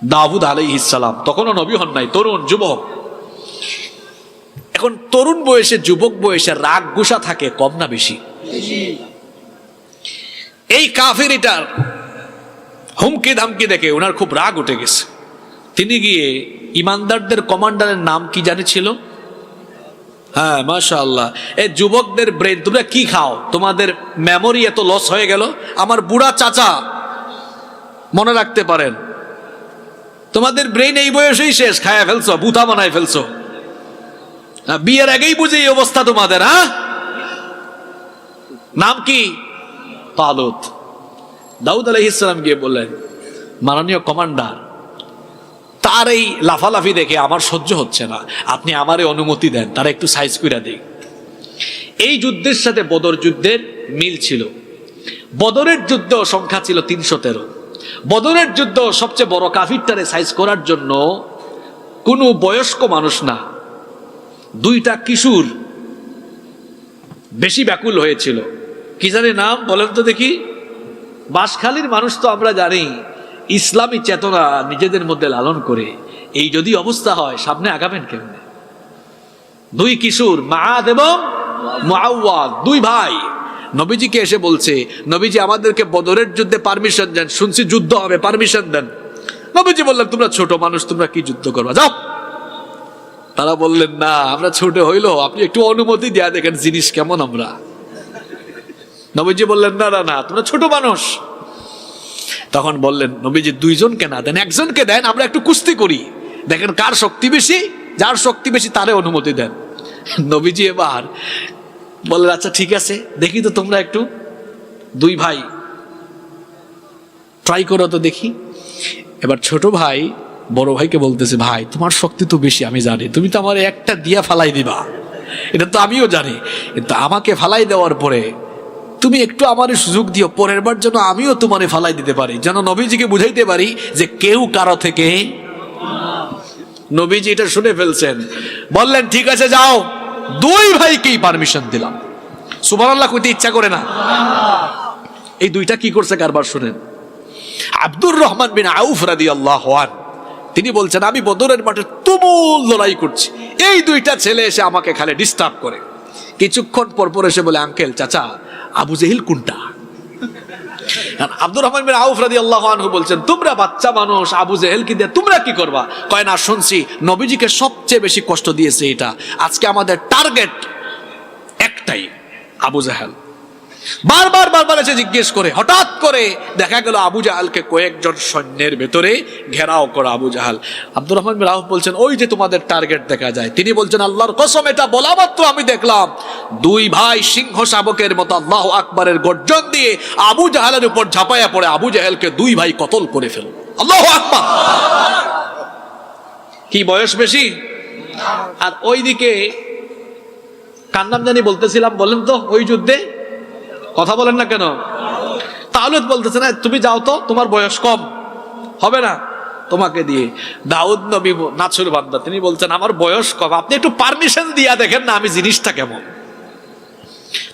দাউদ আলাইহিস সালাম। তখনও নবী হন নাই, তরুণ যুবক। এখন তরুণ বয়সে, যুবক বয়সে রাগ গুসা থাকে কম না বেশি? এই কাফিরটার হুমকি ধামকি দেখে ওনার খুব রাগ উঠে গেছে। তিনি গিয়ে ইমানদারদের কমান্ডারের নাম কি জানেছিল? হ্যাঁ, মাশাআল্লাহ। এই যুবকদের ব্রেন, তোমরা কি খাও? তোমাদের মেমোরি এত লস হয়ে গেল? আমার বুড়া চাচা মনে রাখতে পারেন, তোমাদের ব্রেন এই বয়সেই শেষ, খায়া ফেলছো, বুতা বানায় ফেলছো। বিয়ের আগেই বুঝে এই অবস্থা তোমাদের, হ্যাঁ? নাম কি? তালুত। দাউদ আলাইহিস সালাম গিয়ে বললেন, মাননীয় কমান্ডার, তার এই লাফালাফি দেখে আমার সহ্য হচ্ছে না, আপনি আমারে অনুমতি দেন, তারা একটু সাইজ কইরা দিই। এই যুদ্ধের সাথে বদর যুদ্ধের মিল ছিল। বদরের যুদ্ধ সংখ্যা ছিল 313। বদরের যুদ্ধ সবচেয়ে বড় কাফিরটারে সাইজ করার জন্য কোনো বয়স্ক মানুষ না, দুইটা কিশোর বেশি ব্যাকুল হয়েছিল। কি জানি নাম বলেন তো দেখি? বাঁশখালীর মানুষ তো আমরা জানি ইসলামী চেতনা নিজেদের মধ্যে লালন করে, এই যদি অবস্থা হয় সামনে আগাবেন কেমনে? দুই কিশোর, মাআদ এবং মুআওয়াদ, দুই ভাই নবীজিকে এসে বলছে, নবীজি আমাদেরকে বদরের যুদ্ধে পারমিশন দেন, শুনছি যুদ্ধ হবে, পারমিশন দেন। নবীজি বললেন, তোমরা ছোট মানুষ, তোমরা কি যুদ্ধ করবা, যাও। তারা বললেন, না, আমরা ছোট হইলো, আপনি একটু অনুমতি দেয়া দেখেন জিনিস কেমন আমরা। নবীজি বললেন, না না না, তোমরা ছোট মানুষ। তখন বললেন নবীজি, দুইজনকে না দেন, একজনকে দেন, আমরা একটু কুস্তি করি, দেখেন কার শক্তি বেশি, যার শক্তি বেশি তারে অনুমতি দেন। নবীজি এবার বললেন, আচ্ছা ঠিক আছে, দেখি তো তোমরা একটু দুই ভাই ট্রাই করো তো দেখি। এবার ছোট ভাই বড় ভাইকে বলতেছে, ভাই তোমার শক্তি তো বেশি আমি জানি, তুমি তো আমার একটা দিয়া ফালাই দিবা, এটা তো আমিও জানি, কিন্তু আমাকে ফালাই দেওয়ার পরে তুমি একটু আমার সুযোগ দিও, পরের বার যেন আমিও তোমারে ফালাই দিতে পারি, যেন নবীজিকে বুঝাইতে পারি যে কেউ কারো থেকে। নবীজি এটা শুনে ফেলছেন, বললেন ঠিক আছে যাও, দুই ভাইকেই পারমিশন দিলাম। সুবহানাল্লাহ কইতে ইচ্ছা করে না? এই দুইটা কি করছে কারবার শুনেন। আব্দুর রহমান বিন আউফ রাদিয়াল্লাহু আনহু তিনি বলছেন, আমি বদরের মাঠে তুমুল লড়াই করছি, এই দুইটা ছেলে এসে আমাকে খালি ডিস্টার্ব করে। কিছুক্ষণ পর পর এসে বলে, আঙ্কেল, চাচা, আবু জেহেল কোনটা? আব্দুর রহমান বিন আউফ রাদিয়াল্লাহু আনহু বলছেন, তোমরা বাচ্চা মানুষ, আবু জেহেল কি দিয়ে তোমরা কি করবা? কয় না, শুনছি নবীজিকে সবচেয়ে বেশি কষ্ট দিয়েছে এটা, আজকে আমাদের টার্গেট একটাই, আবু জেহেল। বারবার বারবার এসে জিজ্ঞেস করে, হঠাৎ করে দেখা গেল আবু জাহালকে কয়েকজন সৈন্যের ভেতরে ঘেরাও করা আবু জাহাল। আব্দুর রহমান বিন আউফ বলছেন, ওই যে তোমাদের টার্গেট দেখা যায়। তিনি বলছেন, আল্লাহর কসম, এটা বলা মাত্র আমি দেখলাম দুই ভাই সিংহ শাবকের মতো আল্লাহু আকবারের গর্জন দিয়ে আবু জাহালের উপর ঝাঁপাইয়া পড়ে আবু জাহেলকে দুই ভাই কতল করে ফেল। আল্লাহু আকবার! কি বয়স বেশি? আর ওইদিকে কার নাম জানি বলতেছিলাম, বলেন তো, ওই যুদ্ধে কথা বলেন না কেন? তালুত বলতেছে, না তুমি যাও তো, তোমার বয়স কম, হবে না তোমাকে দিয়ে। দাউদ নবী নাছুর বান্দা, তিনি বলছেন, আমার বয়স কম, আপনি একটু পারমিশন দিয়া দেখেন না আমি জিনিসটা কেমন।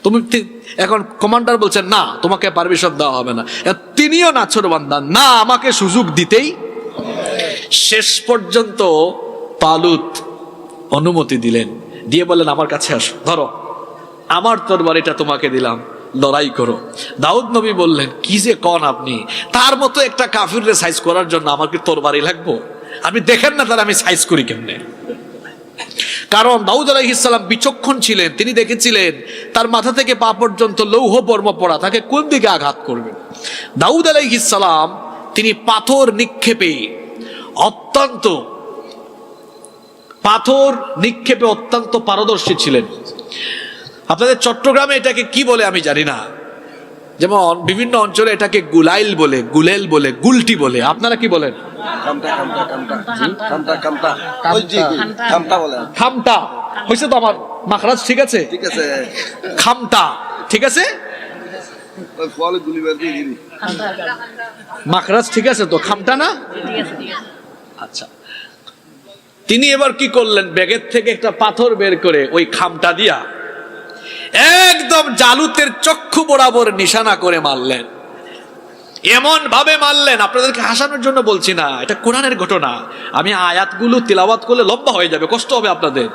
তুমি এখন কমান্ডার বলছেন, না তোমাকে পারমিশন দেওয়া হবে না। তিনিও নাছুর বান্দা, না আমাকে সুযোগ দিতেই। শেষ পর্যন্ত তালুত অনুমতি দিলেন, দিয়ে বললেন, আমার কাছে আসো, ধরো আমার তরবারিটা তোমাকে দিলাম, লড়াই করো। দাউদ নবী বললেন, কি যে কন আপনি, তার মতো একটা কাফিররে সাইজ করার জন্য আমার কি তরবারি লাগবো? আপনি দেখেন না তার আমি সাইজ করি কেমনে। কারণ দাউদ আলাইহিস সালাম বিচক্ষণ ছিলেন, তিনি দেখেছিলেন তার মাথা থেকে পা পর্যন্ত লৌহ বর্ম পড়া, তাকে কোন দিকে আঘাত করবে। দাউদ আলাইহিস সালাম তিনি পাথর নিক্ষেপে অত্যন্ত পারদর্শী ছিলেন। আপনাদের চট্টগ্রামে এটাকে কি বলে আমি জানি না, যেমন বিভিন্ন অঞ্চলে এটাকে গুলাইল বলে, গুলেল বলে, গুলটি বলে, আপনারা কি বলেন? খামটা হয়েছে তো, আমার মাখরাজ ঠিক আছে? খামটা ঠিক আছে, মাখরাজ ঠিক আছে তো, খামটা না? আচ্ছা, তিনি এবার কি করলেন, ব্যাগের থেকে একটা পাথর বের করে ওই খামটা দিয়া একদম জালুতের চক্ষু বরাবর নিশানা করে মারলেন। এমন ভাবে মারলেন, আপনাদেরকে হাসানোর জন্য বলছি না, এটা কোরআনের ঘটনা, আমি আয়াতগুলো তিলাওয়াত করলে লম্বা হয়ে যাবে, কষ্ট হবে আপনাদের।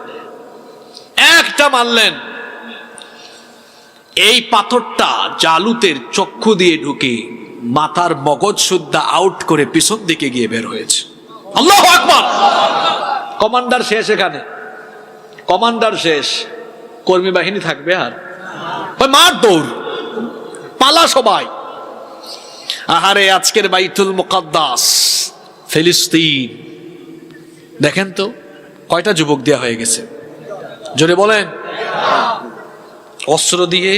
একটা মারলেন, এই পাথরটা জালুতের চক্ষু দিয়ে ঢুকে মাথার মগজ সুদ্ধা আউট করে পিছন দিকে গিয়ে বের হয়েছে। আল্লাহু আকবার! কমান্ডার শেষ, এখানে কমান্ডার শেষ, কর্মী বাহিনী থাকবে আর মার দৌড় পালা সবাই। আহারে, আজকের বাইতুল মুকাদ্দাস ফিলিস্তিন দেখেন তো, কয়টা যুবক দেয়া হয়ে গেছে, জোরে বলেন, অস্ত্র দিয়ে,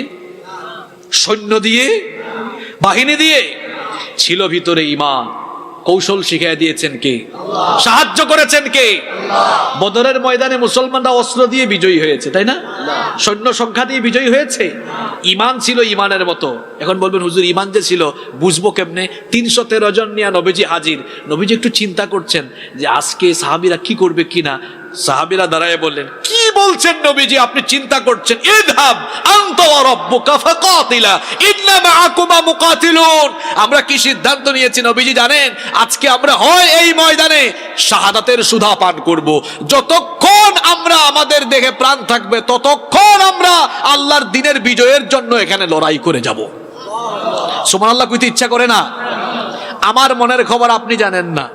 সৈন্য দিয়ে, বাহিনী দিয়ে, ছিল ভিতরে ঈমান। কৌশল শিখিয়ে দিয়েছেন কে? সাহায্য করেছেন কে? বদরের ময়দানে মুসলমানরা অস্ত্র দিয়ে বিজয়ী হয়েছে, তাই না? সৈন্য সংখ্যা দিয়ে বিজয়ী হয়েছে। ঈমান ছিল ঈমানের মতো। এখন বলবেন হুজুর ঈমান যে ছিল বুঝবো কেমনে? 313 জন নিয়ে নবীজি হাজির। নবীজি একটু চিন্তা করছেন যে আজকে সাহাবীরা কি করবে কিনা। সাহাবীরা দাঁড়ায় বললেন, কি বলছেন নবীজি, আপনি চিন্তা করছেন? ইযহাব আনতা ওয়া রাব্বুকা ফাকাতিলা ইন্না মাআকুমা মুকাতিলুন। আমরা কি সিদ্ধান্ত নিয়েছি নবীজি জানেন? আজকে আমরা হয় এই ময়দানে শাহাদাতের সুধা পান করব, যতক্ষণ আমরা আমাদের দেহে প্রাণ থাকবে ততক্ষণ আমরা আল্লাহর দ্বীনের বিজয়ের জন্য এখানে লড়াই করে যাব। সুবহানাল্লাহ কইতে ইচ্ছা করে না? আমার মনের খবর আপনি জানেন না,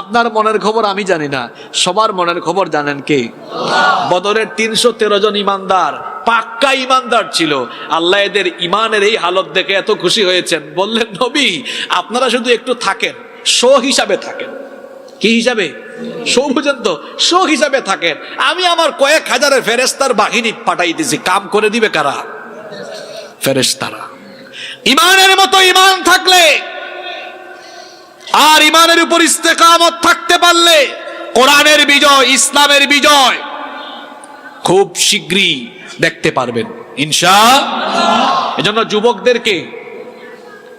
আপনার মনের খবর আমি জানি না, সবার মনের খবর জানেন কে? বদরের 313 জন ইমানদার, পাক্কা ইমানদার ছিল। আল্লাহ এদের ইমানের এই হালত দেখে এত খুশি হয়েছেন, বললেন নবী আপনারা শুধু একটু থাকেন, শো হিসাবে থাকেন। কি হিসাবে? শো বুঝেন তো? শো হিসাবে থাকেন। আমি আমার কয়েক হাজারের ফেরেশতার বাহিনী পাঠাইতেছি, কাম করে দিবে কারা? ফেরেশতারা। ইমানের মতো ইমান থাকলে আর ইমানের উপর ইস্তেকামত থাকতে পারলে কোরআনের বিজয়, ইসলামের বিজয় খুব শীঘ্রই দেখতে পারবেন ইনশাআল্লাহ। এজন্য যুবকদেরকে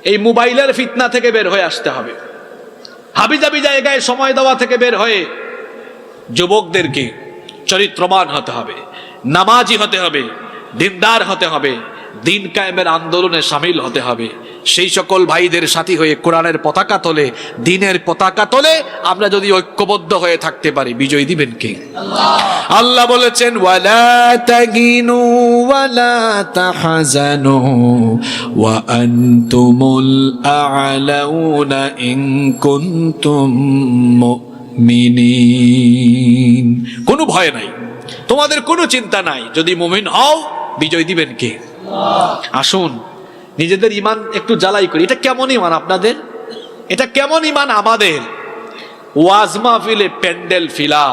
এই মোবাইলের ফিতনা থেকে বের হয়ে আসতে হবে। হাবিজাবি জায়গায় সময় দেওয়া থেকে বের হয়ে যুবকদেরকে চরিত্রবান হতে হবে, নামাজি হতে হবে, দিনদার হতে হবে, দিন কায়েমের আন্দোলনে শামিল হতে হবে। সেই সকল ভাইদের সাথী হয়ে কোরআনের পতাকা তোলে, দ্বীনের পতাকা তোলে আমরা যদি ঐক্যবদ্ধ হয়ে থাকতে পারি, বিজয় দিবেন কে? আল্লাহ বলেছেন ওয়ালা তাগিনু ওয়ালা তাহজানু ওয়া আনতুমুল আ'লাউনা ইন কুনতুম মুমিনিন। কোনো ভয় নাই, তোমাদের কোনো চিন্তা নাই, যদি মুমিন হও বিজয় দিবেন কে? আসুন নিজেদের ইমান একটু জ্বালাই করি। এটা কেমন ইমান আপনাদের? এটা কেমন ইমান আমাদের? ওয়াজ মাহফিলে প্যান্ডেল ফিলা,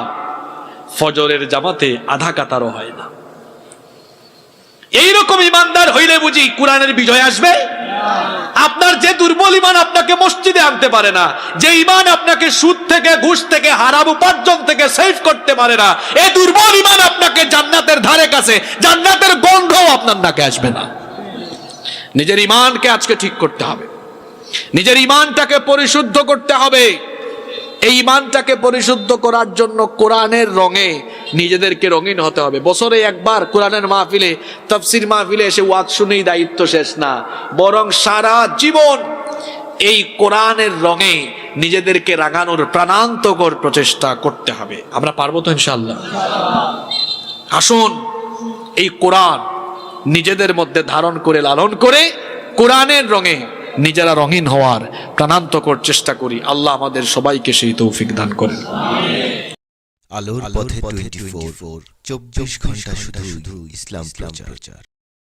ফজরের জামাতে আধা কাতারও হয় না। এইরকম ইমানদার হইলে বুঝি কোরআনের বিজয় আসবে? আপনার যে দুর্বল ইমান আপনাকে মসজিদে আনতে পারে না, যে ইমান আপনাকে সুদ থেকে, ঘুষ থেকে, হারাম উপার্জন থেকে সেভ করতে পারে না, এই দুর্বল ইমান আপনাকে জান্নাতের ধারে কাছে, জান্নাতের গন্ধও আপনার নাকে আসবে না। নিজের ইমানকে আজকে ঠিক করতে হবে, নিজের ইমানটাকে পরিশুদ্ধ করতে হবে। এই ইমানটাকে পরিশুদ্ধ করার জন্য কোরআনের রঙে নিজেদেরকে রঙিন হতে হবে। বছরে একবার কোরআনের মাহফিলে, তাফসীর মাহফিলে এসে ওয়াজ শুনেই দায়িত্ব শেষ না, বরং সারা জীবন এই কোরআনের রঙে নিজেদেরকে রাঙানোর প্রাণান্তকর প্রচেষ্টা করতে হবে। আমরা পারবো তো ইনশাআল্লাহ? আসুন এই কোরআন নিজেদের মধ্যে ধারণ করে, লালন করে, কোরআনের রঙে নিজেরা রঙিন হওয়ার প্রাণান্তকর চেষ্টা করি। আল্লাহ আমাদের সবাইকে সেই তৌফিক দান করেন। আলোর পথে 24, 24 ঘন্টা শুধু ইসলাম প্রচার।